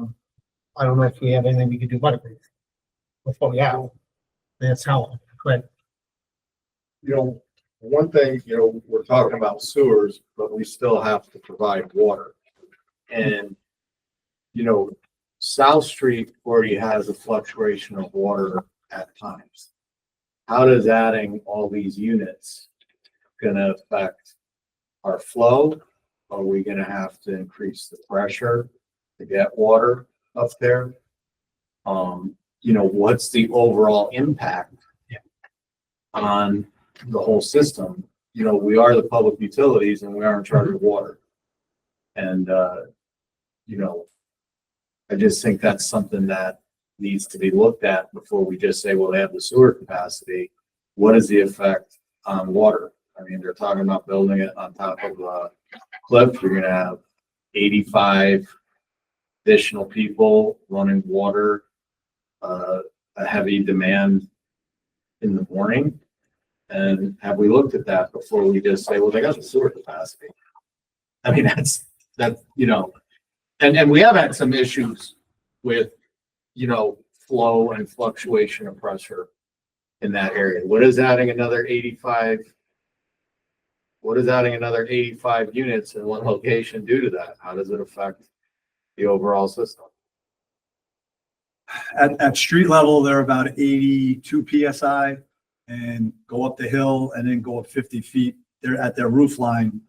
don't know if we have anything we can do but agree with what we have. That's how, but One thing, we're talking about sewers, but we still have to provide water. And, South Street already has a fluctuation of water at times. How does adding all these units gonna affect our flow? Are we gonna have to increase the pressure to get water up there? What's the overall impact on the whole system? We are the public utilities and we are in charge of water. And, I just think that's something that needs to be looked at before we just say, well, they have the sewer capacity. What is the effect on water? I mean, they're talking about building it on top of a cliff. You're gonna have 85 additional people running water, a heavy demand in the morning. And have we looked at that before we just say, well, they got the sewer capacity? I mean, and we have had some issues with, flow and fluctuation of pressure in that area. What is adding another 85 units in one location due to that? How does it affect the overall system? At street level, they're about 82 PSI, and go up the hill and then go up 50 feet. They're at their roof line.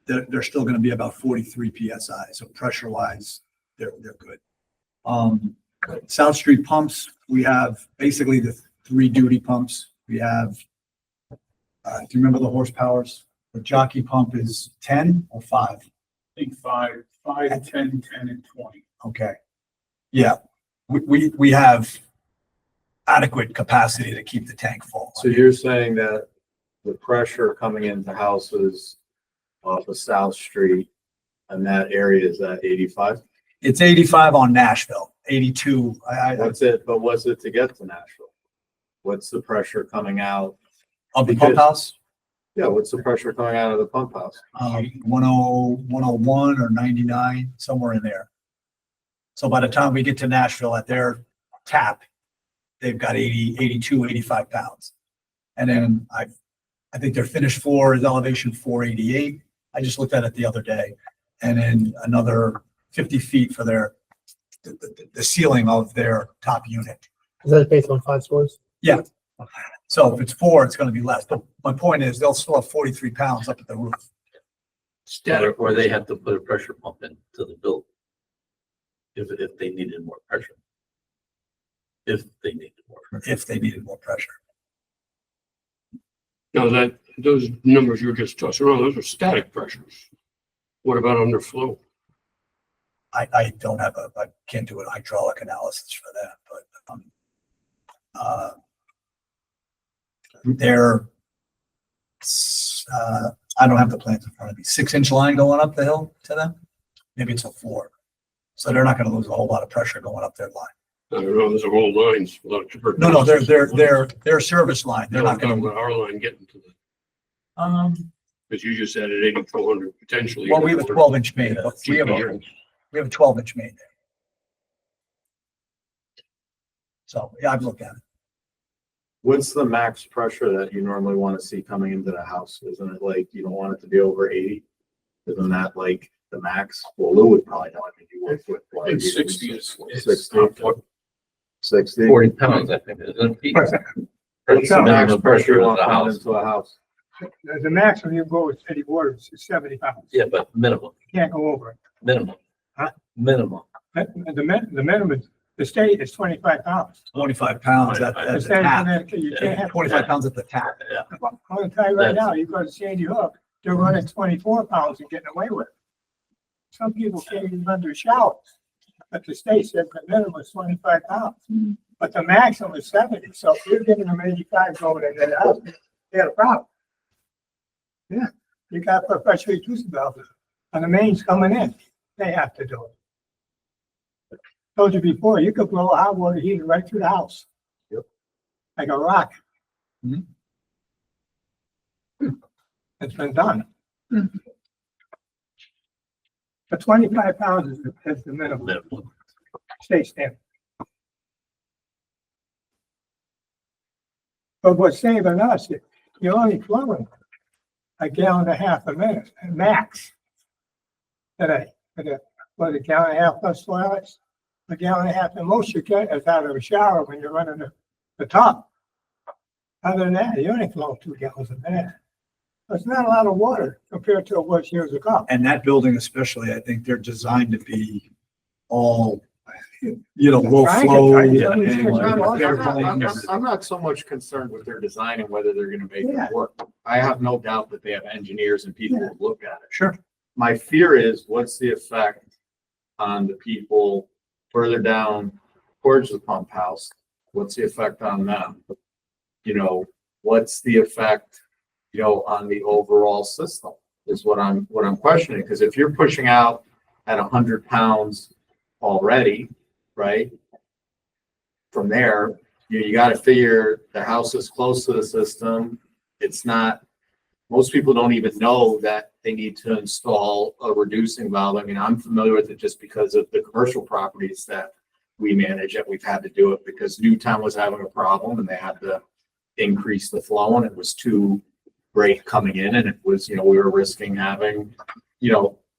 They're still going to be about 43 PSI. So pressure wise, they're good. South Street pumps, we have basically the 3 duty pumps. We have, do you remember the horsepowers? The jockey pump is 10 or 5? I think 5, 10, 10, and 20. Okay. Yeah, we have adequate capacity to keep the tank full. So you're saying that the pressure coming into houses off of South Street and that area is at 85? It's 85 on Nashville, 82. What's it, but what's it to get to Nashville? What's the pressure coming out? Of the pump house, Yeah, what's the pressure coming out of the pump house? 101 or 99, somewhere in there. So by the time we get to Nashville at their tap, they've got 80, 82, 85 pounds. And then I think their finished floor is elevation 488. I just looked at it the other day. And then another 50 feet for the ceiling of their top unit. Is that based on 5 stories? Yeah. So if it's 4, it's going to be less. But my point is they'll still have 43 pounds up at the roof. Static, or they have to put a pressure pump into the building. If they needed more pressure. If they needed more. If they needed more pressure. Now those numbers you're just tossing around, those are static pressures. What about underflow? I don't have I can't do an hydraulic analysis for that, but they're I don't have the plans in front of me. 6-inch line going up the hill to them. Maybe it's a 4. So they're not going to lose a whole lot of pressure going up their line. I don't know, those are old lines. A lot of different- No, they're service line. They're not talking going about our line getting to the, to. because you just added 8,400 potentially. Well, we have a 12-inch main, but we have a 12-inch main there. So yeah, I've looked at it. What's the max pressure that you normally want to see coming into the house? Isn't it like you don't want it to be over 80? Isn't that like the max? Well, Lou would probably know. I think you work with. I think 60 is 60. 60. 40 pounds, I think, isn't it? What's the max pressure you want coming into a house? The maximum you go with city water is 70 pounds. Yeah, but minimum, You can't go over it. minimum. Huh? Minimum. The minimum, the state is 25 pounds. 25 pounds at The the state of tap. Connecticut, you can't have. 25 pounds at the tap. I'm gonna tell you right now, you go to Sandy Hook, they're running 24 pounds and getting away with it. Some people can't even run their showers. But the state said the minimum is 25 pounds. But the maximum is 70. So if you're giving them 85 going in that house, they had a problem. Yeah, you got to put pressure reducer valve on the mains coming in. They have to do it. Told you before, you could blow a hot water heater right through the house. Yep. Like a rock. Mhm. It's been done. But 25 pounds is the minimum Minimum. state standard. But what's saving us, you're only flowing a gallon and a half a minute, max. Today, what, a gallon and a half plus toilets? A gallon and a half, the most you get is out of a shower when you're running the top. Other than that, you only flow 2 gallons a minute. It's not a lot of water compared to what it was years ago. And that building especially, I think they're designed to be all, low Trying to flow. tell you, and- I'm not so much concerned with their design and whether they're gonna make Yeah. it work. I have no doubt that they have engineers and people who look at it. Sure. My fear is, what's the effect on the people further down towards the pump house? What's the effect on them? What's the effect, on the overall system is what I'm questioning. Because if you're pushing out at 100 pounds already, right? From there, you got to figure the house is close to the system. It's not, most people don't even know that they need to install a reducing valve. I mean, I'm familiar with it just because of the commercial properties that we manage, and we've had to do it because Newtown was having a problem and they had to increase the flow, and it was too great coming in, and it was, we were risking having,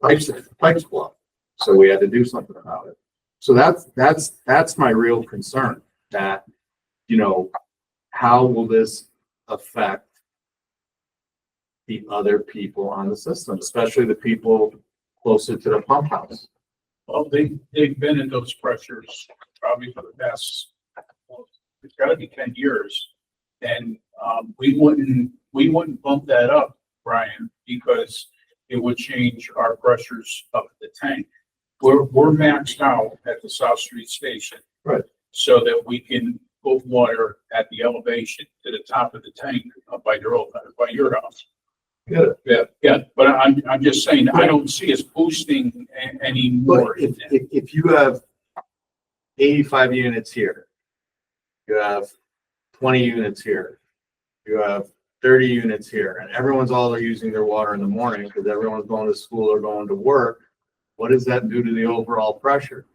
pipes blow. So we had to do something about it. So that's my real concern, that, how will this affect the other people on the system, especially the people closer to the pump house? Well, they've been at those pressures probably for the past, well, it's gotta be 10 years. And, we wouldn't bump that up, Brian, because it would change our pressures of the tank. We're maxed out at the South Street Station. Right. So that we can put water at the elevation to the top of the tank up by your house. Yeah, but I'm just saying, I don't see us boosting any more. But if you have 85 units here, you have 20 units here, you have 30 units here, and everyone's all using their water in the morning because everyone's going to school or going to work, what does that do to the overall pressure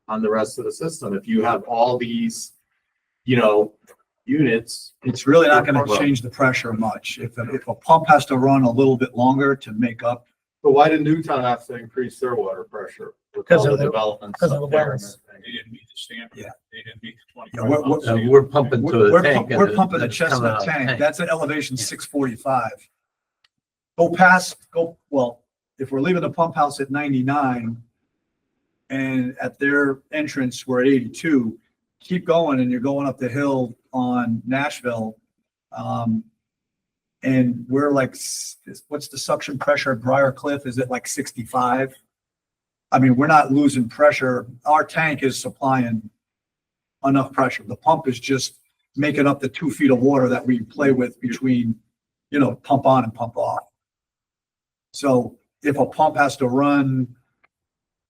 on the rest of the system? If you have all these, units, It's really not gonna change the pressure much. If a pump has to run a little bit longer to make up, but why did Newtown have to increase their water pressure? with Because all of the the- developments because of up the there wells. and everything? They didn't meet the standard. Yeah. They didn't meet the Yeah, 25. We're pumping to the we're tank. and we're pumping the it's coming Chestnut out of the tank. That's at elevation 645. Well, if we're leaving the pump house at 99 and at their entrance, we're at 82, keep going and you're going up the hill on Nashville. And we're like, what's the suction pressure at Briar Cliff? Is it like 65? I mean, we're not losing pressure. Our tank is supplying enough pressure. The pump is just making up the 2 feet of water that we play with between, pump on and pump off. So if a pump has to run,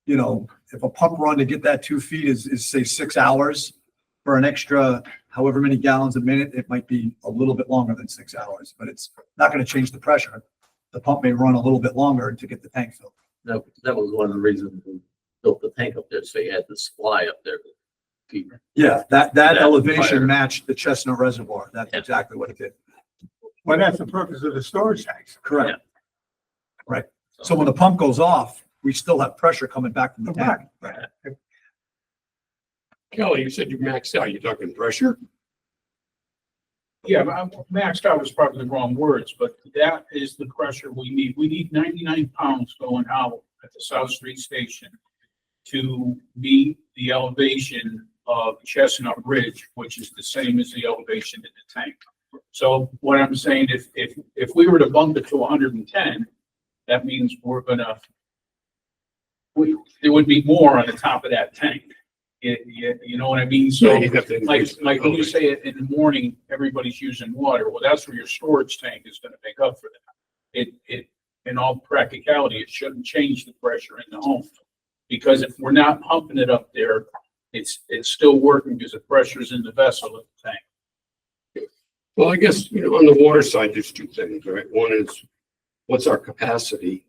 if a pump run to get that 2 feet is say 6 hours for an extra however many gallons a minute, it might be a little bit longer than 6 hours, but it's not going to change the pressure. The pump may run a little bit longer to get the tank filled. That was one of the reasons we built the tank up there, so you had the supply up there. Yeah, that That elevation fire. matched the Chestnut Reservoir. That's exactly what it did. Well, that's the purpose of the storage tanks. Correct. Right. So when the pump goes off, we still have pressure coming back from the tank. Kelly, you said you maxed out. You talking pressure? Yeah, maxed out is probably the wrong words, but that is the pressure we need. We need 99 pounds going out at the South Street Station to meet the elevation of Chestnut Ridge, which is the same as the elevation in the tank. So what I'm saying, if we were to bump it to 110, that means there would be more on the top of that tank. You know what I mean? So Yeah, you have to increase the like when you elevation. say it in the morning, everybody's using water. Well, that's where your storage tank is gonna make up for that. In all practicality, it shouldn't change the pressure in the home. Because if we're not pumping it up there, it's still working because the pressure is in the vessel of the tank. Well, I guess, on the water side, there's two things, right? One is, what's our capacity,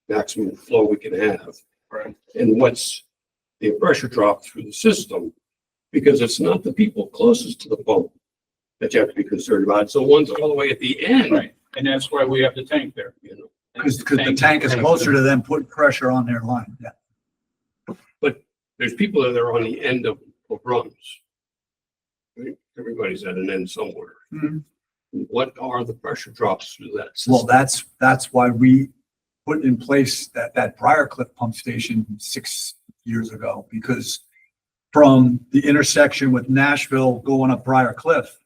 maximum flow we can have? Right. And what's the pressure drop through the system? Because it's not the people closest to the pump that you have to be concerned about. It's the ones all the way at the end. Right, and that's why we have the tank there. Because the tank is closer to them putting pressure on their line. Yeah. There's people that are on the end of runs. Right? Everybody's at an end somewhere. Mhm. What are the pressure drops through that system? Well, that's why we put in place that Briar Cliff pump station 6 years ago, because from the intersection with Nashville going up Briar Cliff,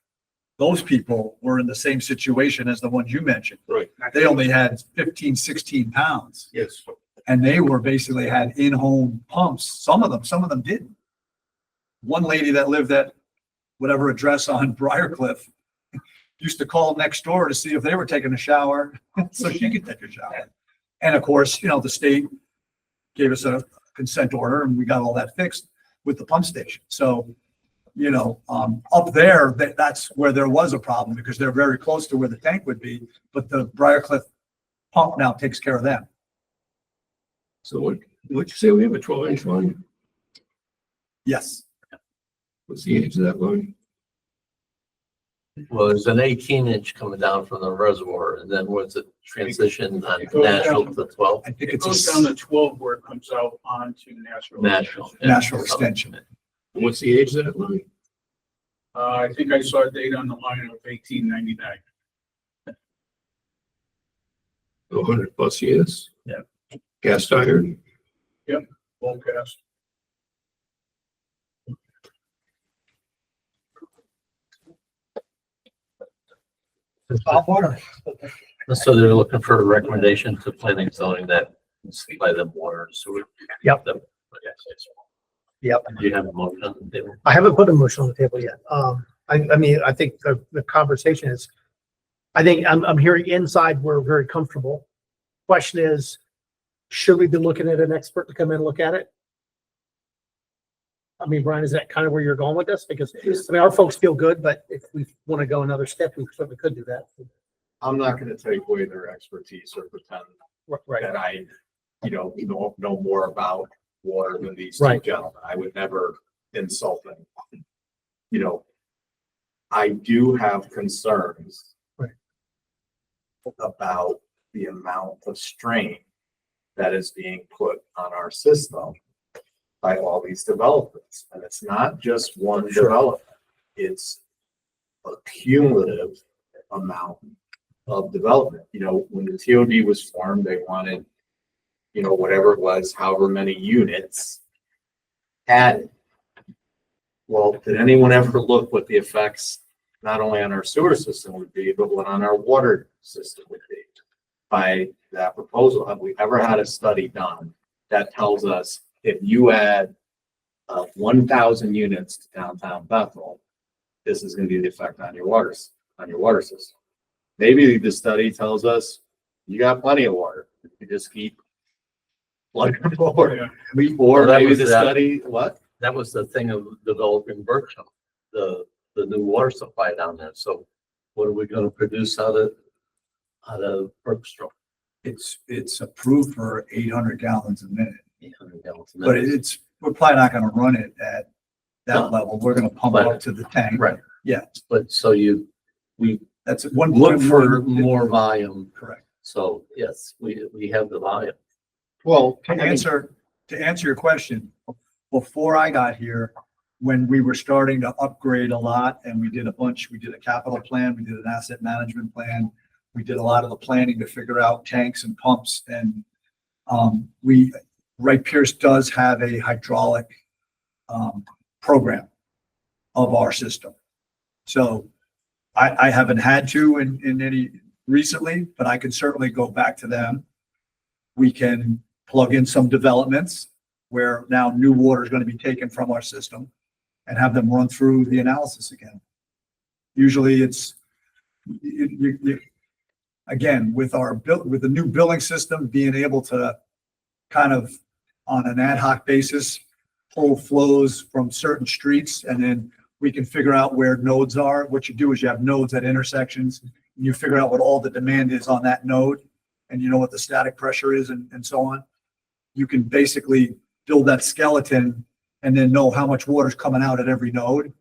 those people were in the same situation as the ones you mentioned. Right. They only had 15, 16 pounds, Yes. and they were basically had in-home pumps. Some of them didn't. One lady that lived at whatever address on Briar Cliff used to call next door to see if they were taking a shower so she could take a shower. And of course, the state gave us a consent order and we got all that fixed with the pump station. So, up there, that's where there was a problem because they're very close to where the tank would be, but the Briar Cliff pump now takes care of them. So what'd you say? We have a 12-inch line? Yes. What's the age of that line? Well, there's an 18-inch coming down from the reservoir, and then what's it transition on It goes Nashville down. to 12? I think It it's goes a down to 12 where it comes out onto Nashville. Nashville. natural extension. And what's the age of that line? I think I saw a date on the line of 1899. 100 plus years? Yeah. Cast iron? Full cast. So they're looking for a recommendation to planning and zoning that supply them water and sewer. Yep. Them- Yep. Do you have a motion on the table? I haven't put a motion on the table yet. I mean, I think the conversation is, I think I'm hearing inside, we're very comfortable. Question is, should we be looking at an expert to come in and look at it? I mean, Brian, is that kind of where you're going with this? Because, I mean, our folks feel good, but if we want to go another step, we certainly could do that. I'm not gonna take away their expertise or pretend Right. that I, know more about water than these two Right. gentlemen. I would never insult them. I do have concerns. Right. About the amount of strain that is being put on our system by all these developments. And it's not just one development. It's a cumulative amount of development. When the TOD was formed, they wanted, whatever it was, however many units added. Well, did anyone ever look what the effects not only on our sewer system would be, but what on our water system would be by that proposal? Have we ever had a study done that tells us if you add 1,000 units to downtown Bethel, this is going to be the effect on your water system? Maybe the study tells us you got plenty of water. You just keep plugging forward. Or Well, that maybe was the that. study, what? That was the thing of developing Berkshire, the new water supply down there. So what are we gonna produce out of Berkshire? It's approved for 800 gallons a minute, 800 gallons a but minute. we're probably not gonna run it at No. that level. We're gonna pump it up to the tank. Right. Yeah, But so we that's one. look for more volume. Correct. So yes, we have the volume. Well, To answer your question, before I got here, when we were starting to upgrade a lot and we did a capital plan, we did an asset management plan. We did a lot of the planning to figure out tanks and pumps and Wright Pierce does have a hydraulic program of our system. So I haven't had to in any recently, but I can certainly go back to them. We can plug in some developments where now new water is going to be taken from our system and have them run through the analysis again. Usually it's, again, with the new billing system, being able to kind of on an ad hoc basis, pull flows from certain streets, and then we can figure out where nodes are. What you do is you have nodes at intersections, and you figure out what all the demand is on that node, and you know what the static pressure is and so on. You can basically build that skeleton and then know how much water is coming out at every node,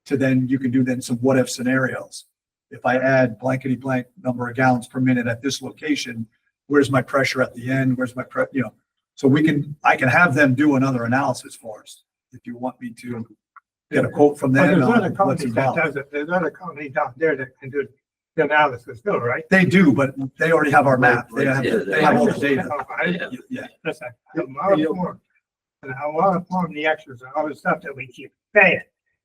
to then you can do then some what if scenarios. If I add blankety blank number of gallons per minute at this location, where's my pressure at the end? Where's my so I can have them do another analysis for us if you want me to get a quote from But them. there's on other what's companies that involved. does it. There's other companies down there that can do the analysis too, right? They do, but they already have our map. They have all the data. Yeah. Listen, I'm all for, and I want to form the extras and all the stuff that we keep paying.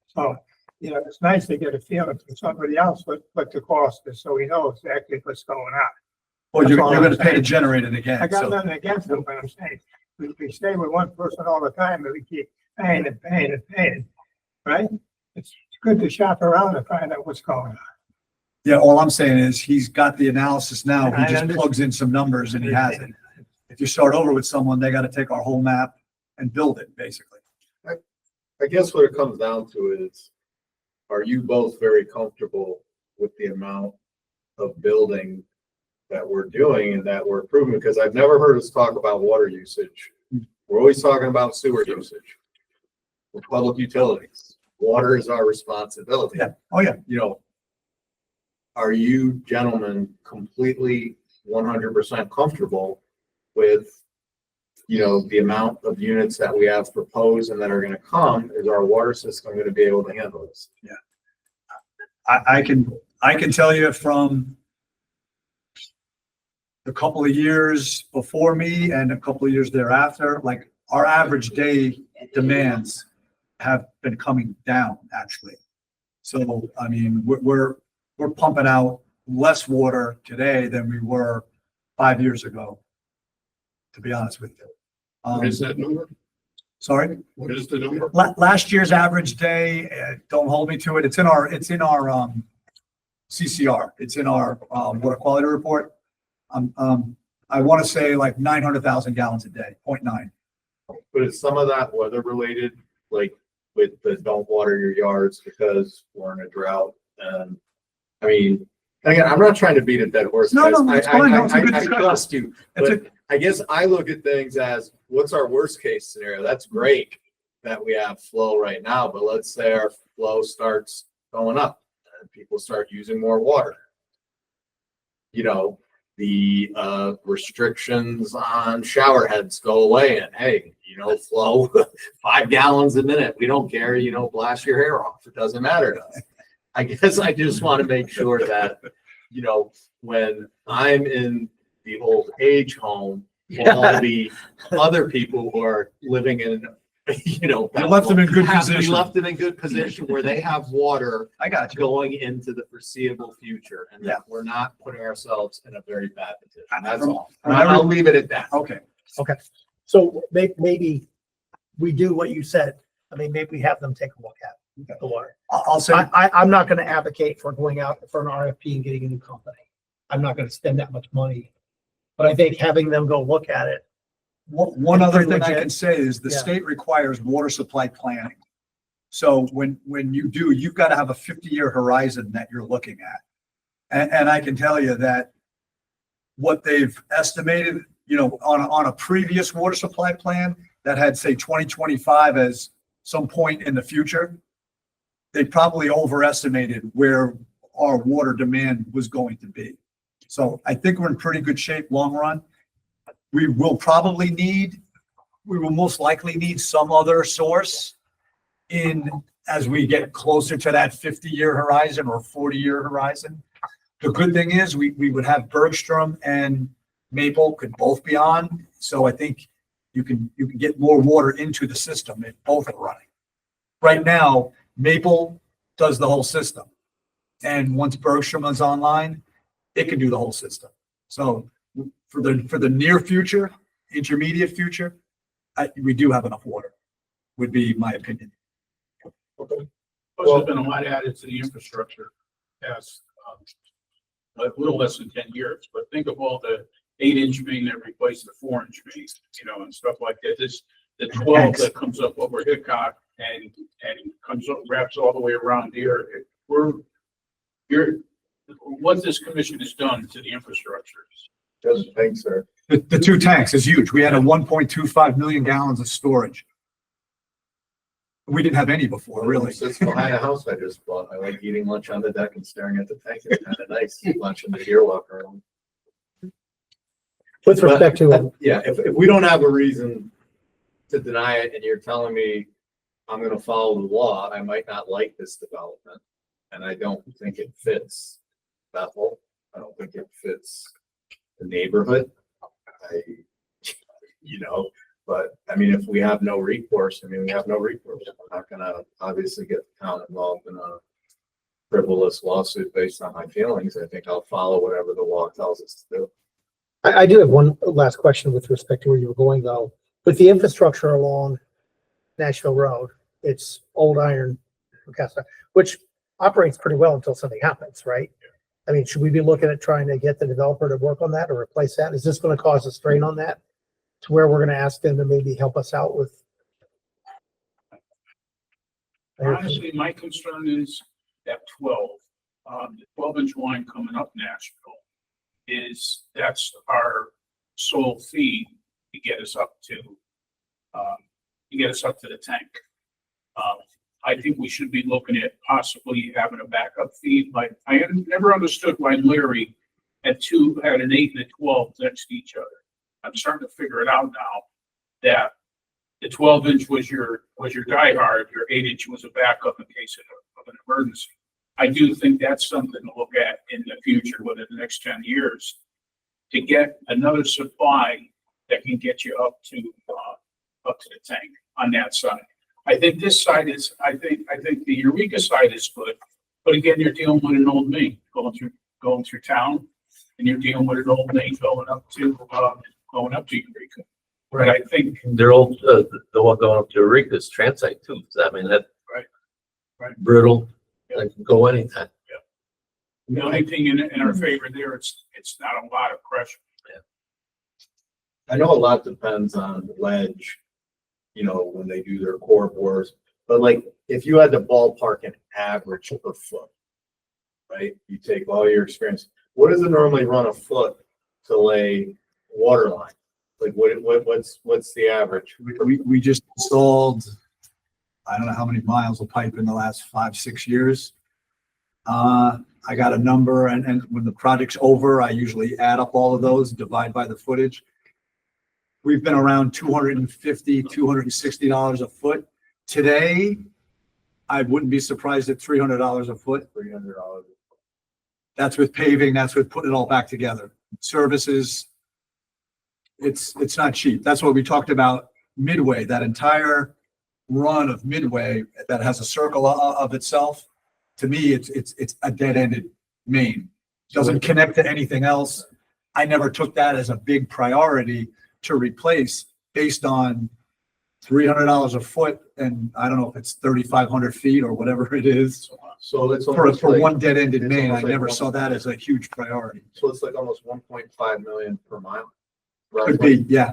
So, it's nice to get a feeling from somebody else what the cost is, so we know exactly what's going on. Well, you're That's all going to I'm pay to saying. generate it again. I got So nothing against them, but I'm saying, we stay with one person all the time, and we keep paying and paying and paying, right? It's good to shop around and find out what's going on. yeah, all I'm saying is he's got the analysis now. I He just understand. plugs in some numbers and he has it. If you start over with someone, they got to take our whole map and build it basically. I guess what it comes down to is, are you both very comfortable with the amount of building that we're doing and that we're approving? Because I've never heard us talk about water usage. We're always talking about sewer usage. With public utilities, water is our responsibility. Yeah. Oh, yeah. Are you gentlemen completely 100% comfortable with, the amount of units that we have proposed and that are going to come? Is our water system going to be able to handle this? I can tell you from a couple of years before me and a couple of years thereafter, like our average day demands have been coming down actually. So, I mean, we're pumping out less water today than we were 5 years ago, to be honest with you. What is that number? Sorry? What is the number? Last year's average day, don't hold me to it. It's in our CCR. It's in our, water quality report. I want to say like 900,000 gallons a day, 0.9. But is some of that weather related, like with the don't water your yards because we're in a drought? And I mean, again, I'm not trying to beat a dead horse. No, guys. no, it's fine. No, it's a good I discussion. trust you. It's But I guess I look at things as what's our worst case scenario? That's great that we have flow right now, but let's say our flow starts going up and people start using more water. You know, the restrictions on shower heads go away and hey, you know, flow 5 gallons a minute. We don't care, you know, blast your hair off. It doesn't matter to us. I guess I just want to make sure that, you know, when I'm in the old age home, all the other people who are living in, you know. I left them in good We position. left them in good position where they have water I got you. going into the foreseeable future and that we're not putting ourselves in a very bad position. That's all. From I'll leave it at that. Okay. So maybe we do what you said. I mean, maybe we have them take a look at the water. I'll say, I'm not gonna advocate for going out for an RFP and getting a new company. I'm not gonna spend that much money. But I think having them go look at it. one other thing I Legit. can say is the Yeah. state requires water supply planning. So when you do, you've got to have a 50-year horizon that you're looking at. And I can tell you that what they've estimated, you know, on a previous water supply plan that had, say, 2025 as some point in the future, they probably overestimated where our water demand was going to be. So I think we're in pretty good shape long run. We will most likely need some other source as we get closer to that 50-year horizon or 40-year horizon. The good thing is we would have Bergstrom and Maple could both be on. So I think you can get more water into the system if both are running. Right now, Maple does the whole system. And once Bergstrom is online, it can do the whole system. So for the near future, intermediate future, we do have enough water, would be my opinion. Plus, there's been a lot added to the infrastructure past, a little less than 10 years, but think of all the 8-inch main that replaced the 4-inch main, you know, and stuff like that. The 12 that comes up over Hickok and comes up, wraps all the way around here. What this commission has done to the infrastructure. Doesn't think, sir. The 2 tanks is huge. We had a 1.25 million gallons of storage. We didn't have any before, really. Sits behind a house I just bought. I like eating lunch on the deck and staring at the tank. It's kind of nice, lunch in the deer locker room. With respect to, Yeah, if we don't have a reason to deny it and you're telling me I'm gonna follow the law, I might not like this development. And I don't think it fits Bethel. I don't think it fits the neighborhood. But I mean, if we have no recourse, we have no recourse. I'm not gonna obviously get the town involved in a frivolous lawsuit based on my feelings. I think I'll follow whatever the law tells us to do. I do have one last question with respect to where you were going though. With the infrastructure along Nashville Road, it's old iron, which operates pretty well until something happens, right? I mean, should we be looking at trying to get the developer to work on that or replace that? Is this going to cause a strain on that to where we're going to ask them to maybe help us out with? Honestly, my concern is that 12, the 12-inch line coming up Nashville that's our sole feed to get us up to the tank. I think we should be looking at possibly having a backup feed. Like I never understood why Larry had an 8 and a 12 next to each other. I'm starting to figure it out now that the 12-inch was your diehard, your 8-inch was a backup in case of an emergency. I do think that's something to look at in the future, within the next 10 years, to get another supply that can get you up to the tank on that side. I think this side is, I think the Eureka side is good, but again, you're dealing with an old main going through going through town and you're dealing with an old lane going up to Eureka. But I think, They're all, the one going up to Eureka's transite too. I mean, that. Right. Brittle, they can go anytime. the only thing in our favor there, it's not a lot of pressure. I know a lot depends on ledge, you know, when they do their core bores, but like, if you had to ballpark an average per foot, right? You take all your experience, what does it normally run a foot to lay water line? Like, what's the average? We just installed, I don't know how many miles of pipe in the last 5-6 years. I got a number, and when the project's over, I usually add up all of those, divide by the footage. We've been around $250, $260 a foot. Today, I wouldn't be surprised at $300 a foot. $300. That's with paving, that's with putting it all back together. Services, it's not cheap. That's what we talked about Midway, that entire run of Midway that has a circle of itself. To me, it's a dead-ended main. Doesn't connect to anything else. I never took that as a big priority to replace based on $300 a foot, and I don't know if it's 3,500 feet or whatever it is. So it's For almost like, one dead-ended it's main, I almost like never one- saw that as a huge priority. so it's like almost 1.5 million per mile. Could roughly. be, yeah.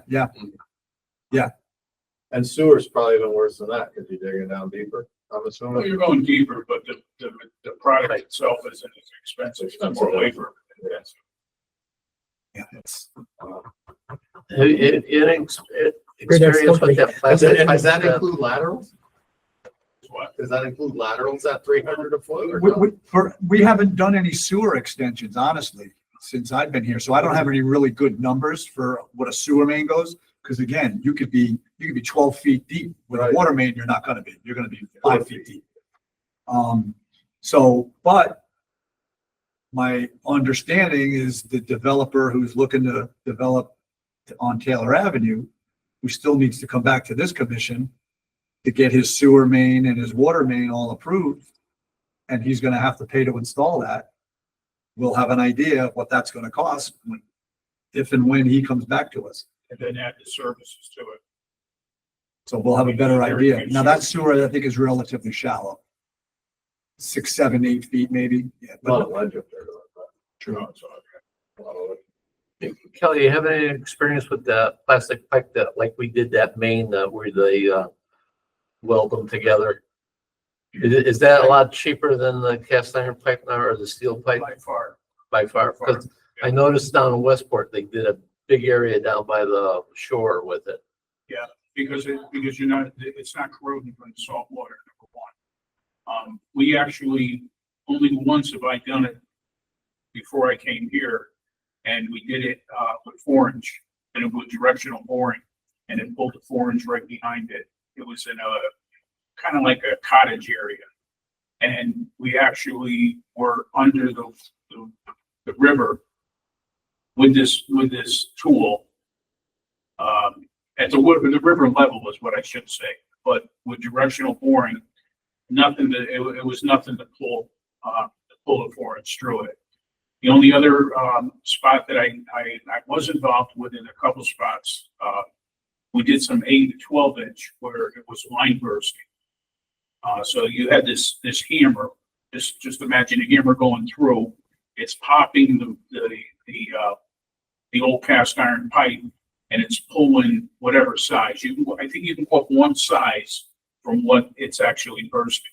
And sewer's probably even worse than that, because you're digging down deeper, I'm Well, assuming. you're going deeper, but the product itself isn't as expensive, it's more labor intensive. Yeah, it's, Experience with that plastic. Does that include laterals? What? Does that include laterals at 300 a foot? Or no? we haven't done any sewer extensions, honestly, since I've been here. So I don't have any really good numbers for what a sewer main goes. Because again, you could be 12 feet deep. With a Right. water main, you're not gonna be. You're gonna be 5 feet deep. But my understanding is the developer who's looking to develop on Taylor Avenue, who still needs to come back to this commission to get his sewer main and his water main all approved, and he's gonna have to pay to install that. We'll have an idea of what that's gonna cost if and when he comes back to us. And then add the services to it. So we'll have a better idea. Now that sewer, I think, is relatively shallow. 6, 7, 8 feet maybe. Yeah, A lot but of ledge up there. True. So, A lot of ledge. Kelly, you have any experience with the plastic pipe that, like we did that main, where they, weld them together? Is that a lot cheaper than the cast iron pipe now, or the steel pipe by far. by far? Because I noticed down in Westport, they did a big area down by the shore with it. Because you're not, it's not corroding from the salt water, number one. We actually, only once have I done it before I came here, and we did it, with 4-inch, and it was directional boring, and it pulled the 4-inch right behind it. It was in a, kind of like a cottage area. And we actually were under the river with this tool. At the river level is what I should say, but with directional boring, it was nothing to pull the 4-inch through it. The only other, spot that I was involved with in a couple spots, we did some 8 to 12-inch where it was line bursting. So you had this hammer, just imagine a hammer going through, it's popping the old cast iron pipe, and it's pulling whatever size. I think you can put one size from what it's actually bursting.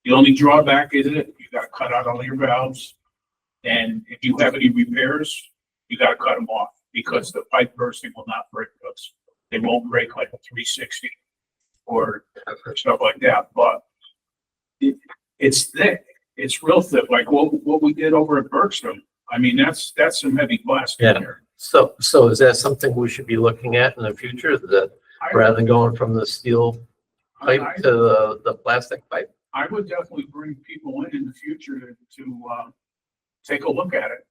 The only drawback is you gotta cut out all your valves. And if you have any repairs, you gotta cut them off, because the pipe bursting will not break those. They won't break like a 360 or stuff like that, but it's thick. It's real thick, like what we did over at Bergstrom. I mean, that's some heavy plastic Yeah. there. So is that something we should be looking at in the future, that rather than going from the steel pipe to the plastic pipe? I would definitely bring people in the future to take a look at it,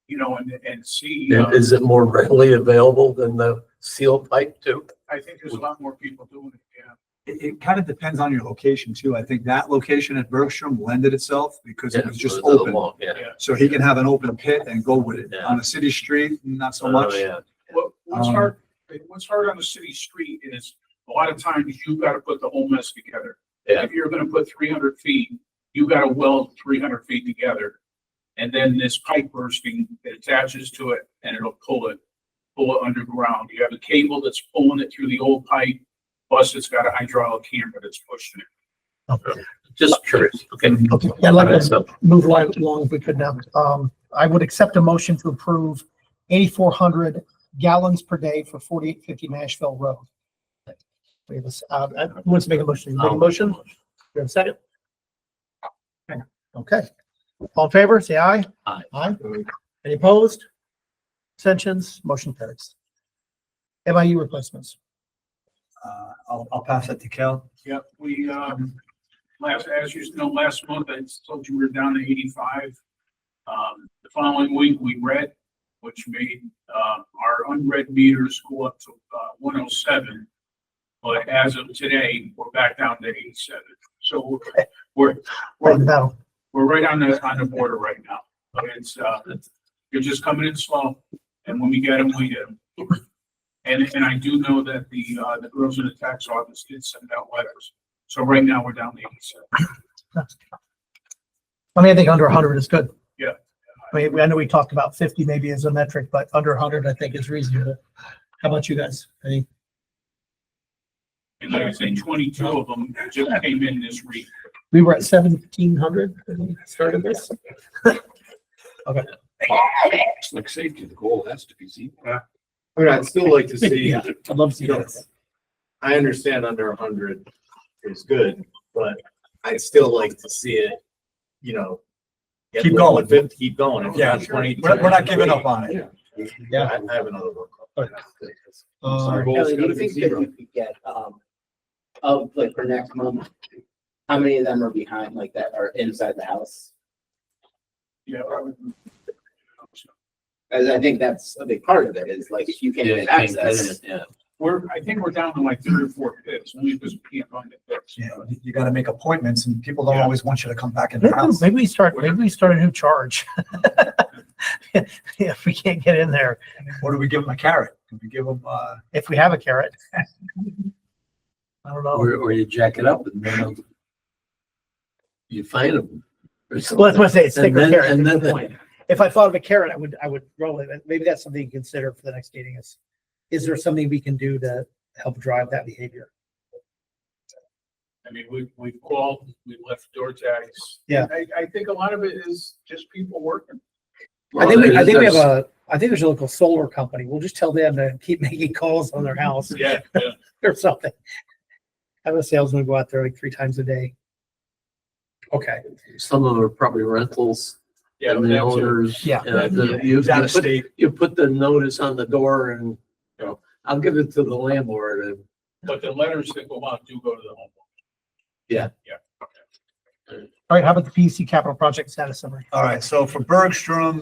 you know, and see. And is it more readily available than the steel pipe too? I think there's a lot more people doing it, yeah. It kind of depends on your location too. I think that location at Bergstrom lended itself because it was just a little open. long, Yeah. So he can have an open pit and go with it. Yeah. On a city street, not so Oh, much. yeah. What's hard on the city street is a lot of times you've got to put the whole mess together. Yeah. If you're gonna put 300 feet, you got to weld 300 feet together. And then this pipe bursting, it attaches to it and it'll pull it underground. You have a cable that's pulling it through the old pipe, plus it's got a hydraulic camera that's pushing it. Okay. Just curious. Okay. Okay, yeah, I'd like Alright, to so- move right along if we could now. I would accept a motion to approve 8,400 gallons per day for 4850 Nashville Road. We have who wants to make a motion? You Make a motion? You have a second? Okay. All in favor, say aye. Aye. Aye. Any opposed? Abstentions? Motion carries. MIU replacements. I'll pass that to Kel. Yep, we, as you know, last month I told you we were down to 85. The following week we read, which made, our unread meters go up to, 107. But as of today, we're back down to 87. So we're No. we're right on the border right now. But it's, you're just coming in slow, and when we get them, we get them. And I do know that the girls in the tax office did send out letters. So right now, we're down to 87. I mean, I think under 100 is good. Yeah. I mean, I know we talked about 50 maybe as a metric, but under 100 I think is reasonable. How about you guys? Any? And like I say, 22 of them just came in this week. We were at 1,700 when we started this. It's like safety, the goal has to be zero. I mean, I'd still like to see, Yeah, I'd love to see that. I understand under 100 is good, but I'd still like to see it, you know. get Keep below going. 50, keep going. Yeah, 20, we're not giving up on it. Yeah, I have another one. Uh, Kelly, do you think that you could get, of like for next month, how many of them are behind like that are inside the house? Yeah. As I think that's a big part of it is like if you can't get access. Yeah. I think we're down to like 3 or 4 pits, only because we can't find the pits. Yeah, you gotta make appointments and people don't always want you to come back in the house. Maybe we start a new charge. Yeah, if we can't get in there, Or do we give them a carrot? Do we give them, if we have a carrot. I don't know. Or you jack it up and then you find them. Well, that's what I say, it's stick or And then- carrot. and That's then- the point. If I thought of a carrot, I would roll it. Maybe that's something to consider for the next meeting is there something we can do to help drive that behavior? I mean, we've called, we left door tags. Yeah. I think a lot of it is just people working. I think there's a local solar company. We'll just tell them to keep making calls on their house Yeah, yeah. or something. Have a salesman go out there like 3 times a day. Okay. Some of them are probably rentals. Yeah, And the that's it. owners. Yeah. You out of state? put the notice on the door and, you know, I'll give it to the landlord and. But the letters that go out do go to the homeowner. Yeah. Yeah. All right. How about the PEC capital project status summary? all right, so for Bergstrom,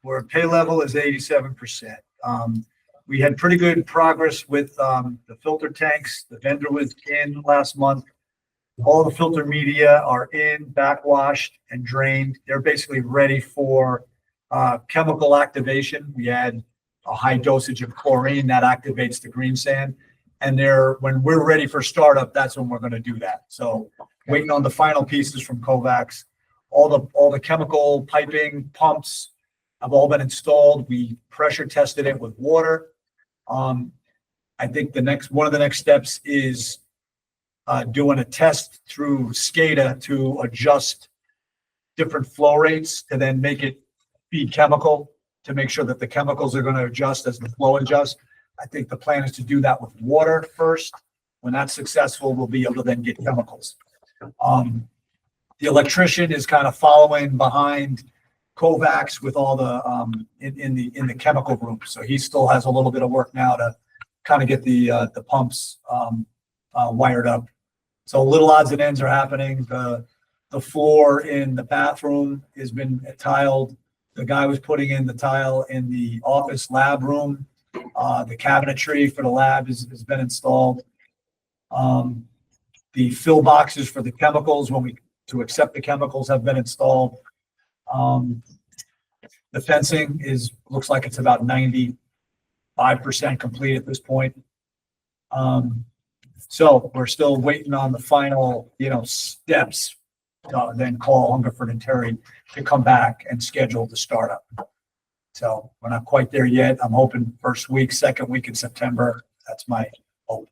where pay level is 87%. We had pretty good progress with, the filter tanks. The vendor was in last month. All the filter media are in, backwashed and drained. They're basically ready for, chemical activation. We had a high dosage of chlorine that activates the green sand. And when we're ready for startup, that's when we're gonna do that. So waiting on the final pieces from Kovacs. All the chemical piping pumps have all been installed. We pressure tested it with water. I think one of the next steps is doing a test through SCADA to adjust different flow rates to then make it feed chemical to make sure that the chemicals are going to adjust as the flow adjusts. I think the plan is to do that with water first. When that's successful, we'll be able to then get chemicals. The electrician is kind of following behind Kovacs with all the in the chemical group. So he still has a little bit of work now to kind of get the pumps wired up. So little odds and ends are happening. The floor in the bathroom has been tiled. The guy was putting in the tile in the office lab room. The cabinetry for the lab has been installed. The fill boxes for the chemicals, to accept the chemicals have been installed. The fencing looks like it's about 95% complete at this point. So we're still waiting on the final, steps. Then call Hungerford and Terry to come back and schedule the startup. So we're not quite there yet. I'm hoping first week, second week in September. That's my hope.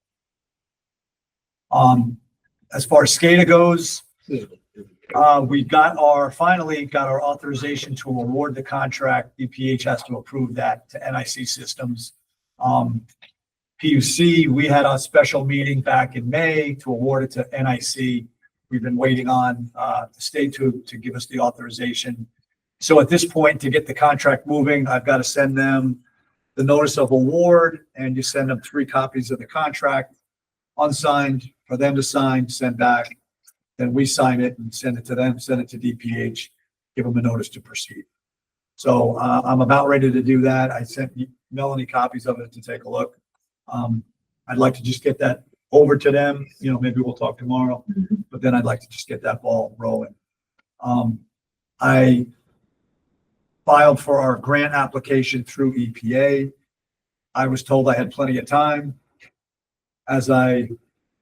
As far as SCADA goes, we finally got our authorization to award the contract. DPH has to approve that to NIC Systems. PUC, we had a special meeting back in May to award it to NIC. We've been waiting on the state to give us the authorization. So at this point, to get the contract moving, I've got to send them the notice of award, and you send them 3 copies of the contract, unsigned, for them to sign, send back. Then we sign it and send it to them, send it to DPH, give them a notice to proceed. So I'm about ready to do that. I sent Melanie copies of it to take a look. I'd like to just get that over to them. Maybe we'll talk tomorrow, but then I'd like to just get that ball rolling. I filed for our grant application through EPA. I was told I had plenty of time. As I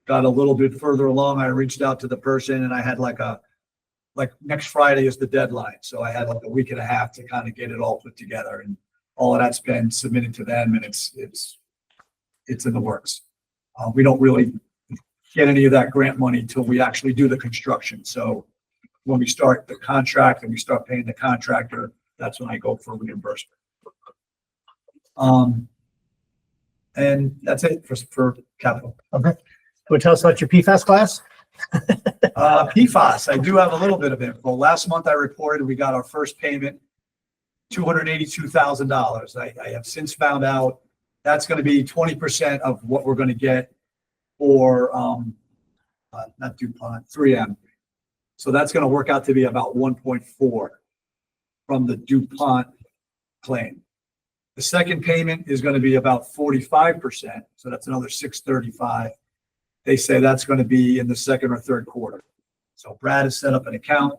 got a little bit further along, I reached out to the person, and I had like next Friday is the deadline. So I had like a week and a half to kind of get it all put together, and all of that's been submitted to them, and it's in the works. We don't really get any of that grant money till we actually do the construction. So when we start the contract and we start paying the contractor, that's when I go for reimbursement. And that's it for capital. Okay. Want to tell us about your PFAS class? PFAS, I do have a little bit of info. Last month I reported we got our first payment, $282,000. I have since found out that's going to be 20% of what we're going to get for, not DuPont, 3M. So that's going to work out to be about 1.4 from the DuPont claim. The second payment is going to be about 45%. So that's another 635. They say that's going to be in the second or third quarter. So Brad has set up an account.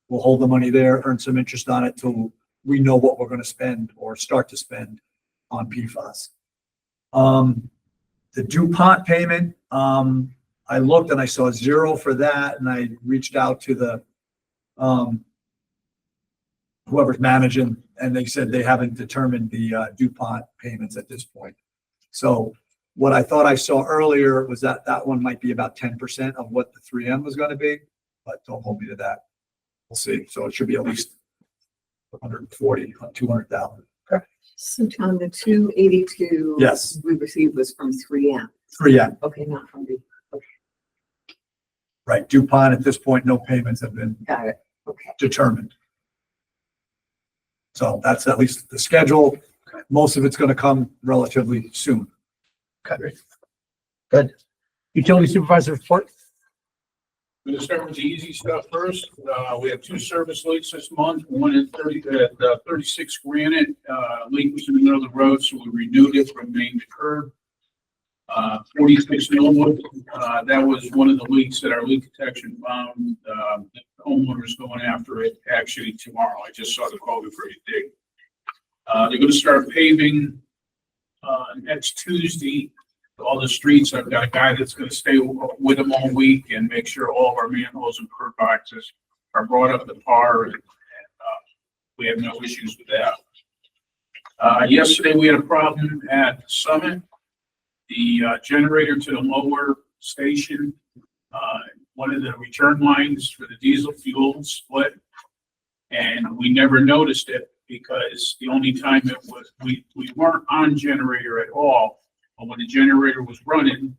We'll hold the money there, earn some interest on it till we know what we're going to spend or start to spend on PFAS. The DuPont payment, I looked and I saw 0 for that, and I reached out to the whoever's managing, and they said they haven't determined the DuPont payments at this point. So what I thought I saw earlier was that one might be about 10% of what the 3M was going to be, but don't hold me to that. We'll see. So it should be at least 140, 200,000. So Tom, the 282. Yes. We received was from 3M. 3M, Okay, not from the, right. DuPont at this point, no payments have been got it. Okay. determined. So that's at least the schedule. Most of it's going to come relatively soon. Okay. Good. Utility supervisor report? I'm gonna start with the easy stuff first. We have 2 service leaks this month. One at 36 Granite, leak was in the middle of the road, so we renewed it from main to curb. 46 Millwood, that was one of the leaks that our leak detection found. The homeowner's going after it actually tomorrow. I just saw the call before you dig. They're gonna start paving next Tuesday. All the streets, I've got a guy that's going to stay with them all week and make sure all of our manholes and curb boxes are brought up to par, and we have no issues with that. Yesterday we had a problem at Summit. The generator to the lower station, one of the return lines for the diesel fuel split, and we never noticed it because the only time it was, we weren't on generator at all. But when the generator was running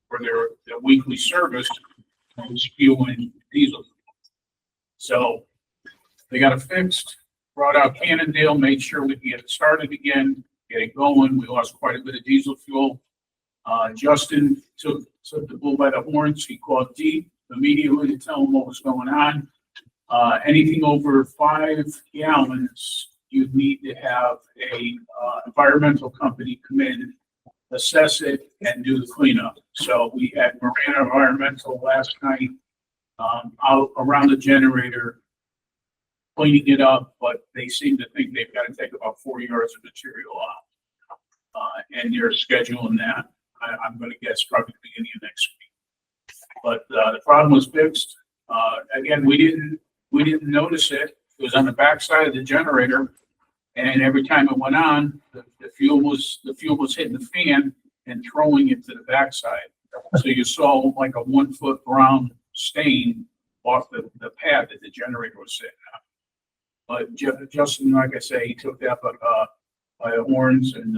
for their weekly service, it was fueling diesel. So they got it fixed, brought out Cannondale, made sure we could get it started again, get it going. We lost quite a bit of diesel fuel. Justin took the bull by the horns. He called Deep immediately to tell him what was going on. Anything over 5 gallons, you'd need to have a environmental company come in assess it and do the cleanup. So we had Marana Environmental last night, out around the generator, cleaning it up, but they seem to think they've got to take about 4 yards of material out. And they're scheduling that. I'm gonna guess probably the beginning of next week. But, the problem was fixed. Again, we didn't notice it. It was on the backside of the generator. And every time it went on, the fuel was hitting the fan and throwing it to the backside. So you saw like a 1 foot brown stain off the pad that the generator was sitting on. But Justin, like I say, he took that by the horns and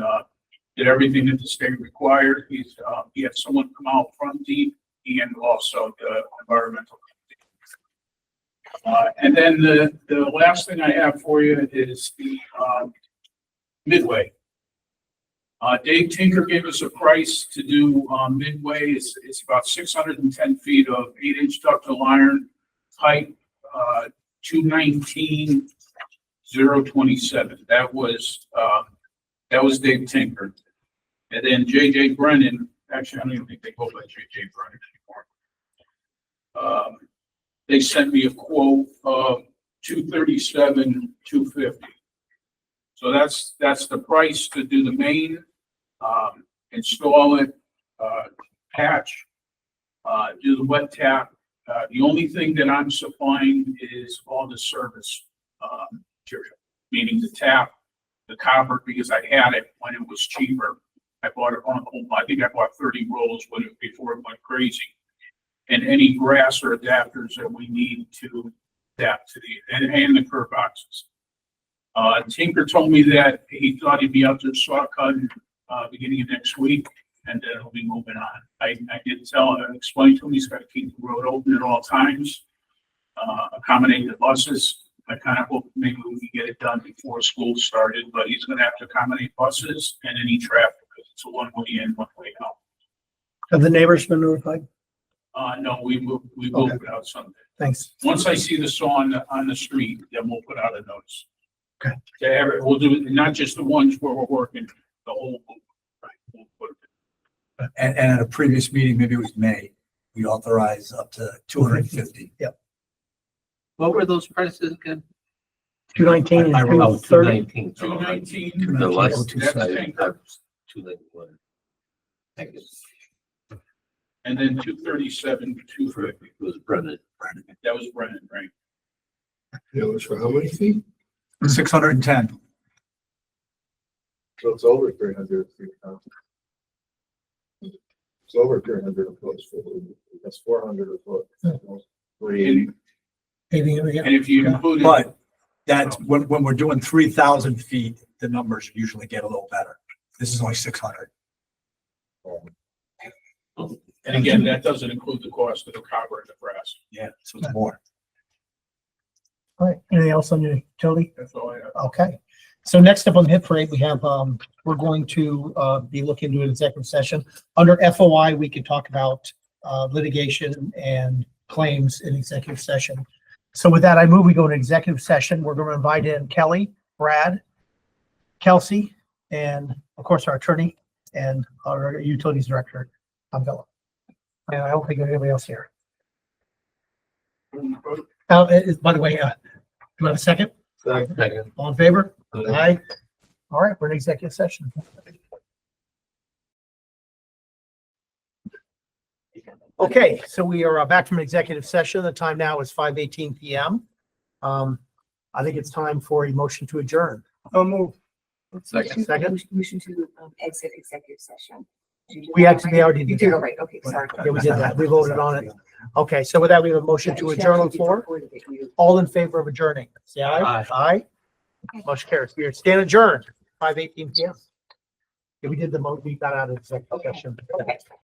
did everything that the state required. He had someone come out front deep and also the environmental. And then the last thing I have for you is the Midway. Dave Tinker gave us a price to do Midway. It's about 610 feet of 8-inch ductile iron pipe, 219 027. That was Dave Tinker. And then JJ Brennan, actually, I don't even think they go by JJ Brennan anymore. They sent me a quote of 237 250. So that's the price to do the main, install it, patch, do the wet tap. The only thing that I'm supplying is all the service material, meaning the tap, the copper, because I had it when it was cheaper. I bought it I think I bought 30 rolls before it went crazy. And any brass or adapters that we need to adapt to and the curb boxes. Tinker told me that he thought he'd be out there saw cutting beginning of next week, and then he'll be moving on. I did explain to him he's got to keep the road open at all times, accommodate the buses. I kind of hope maybe we can get it done before school started, but he's going to have to accommodate buses and any traffic because it's a one-way in, one-way out. Have the neighbors been notified? No, we will put out something. Thanks. Once I see the saw on the street, then we'll put out a notice. Okay. We'll do it, not just the ones where we're working, the whole loop. Right. We'll put it And at a previous meeting, maybe it was May, we authorized up to 250. What were those prices again? 219 and I wrote Oh, 230. 219. 219. The last, Oh, 270. 291. Thank you. And then 237, 250. It was Brennan. That was Brennan, right? It was for how many feet? 610. So it's over 300 feet now. It's over 300 a foot. That's 400 a foot. 380. And if you included. But that's when we're doing 3,000 feet, the numbers usually get a little better. This is only 600. And again, that doesn't include the cost of the copper and the brass. Yeah, so it's more. All right, anything else on your utility? That's all I have. Okay, so next up on the hit parade, we have, we're going to, be looking to an executive session. Under FOI, we could talk about, litigation and claims in executive session. So with that, I move we go into executive session. We're going to invite in Kelly, Brad, Kelsey, and of course, our attorney and our utilities director, Tom Villa. And I don't think there's anybody else here. By the way, do you have a second? Second. All in favor? Aye. All right, we're in executive session. Okay, so we are back from executive session. The time now is 5:18 PM. I think it's time for a motion to adjourn. I'll move. Second. Second. Motion to exit executive session. We actually already You did did, that. all right, okay, sorry. Yeah, we did that. We voted on it. Okay, so with that, we have a motion to adjourn on the floor. All in favor of adjourning, say aye. Aye. Aye. Motion carries. We are stand adjourned, 5:18 PM. Yeah, we did we got out of executive session. Okay.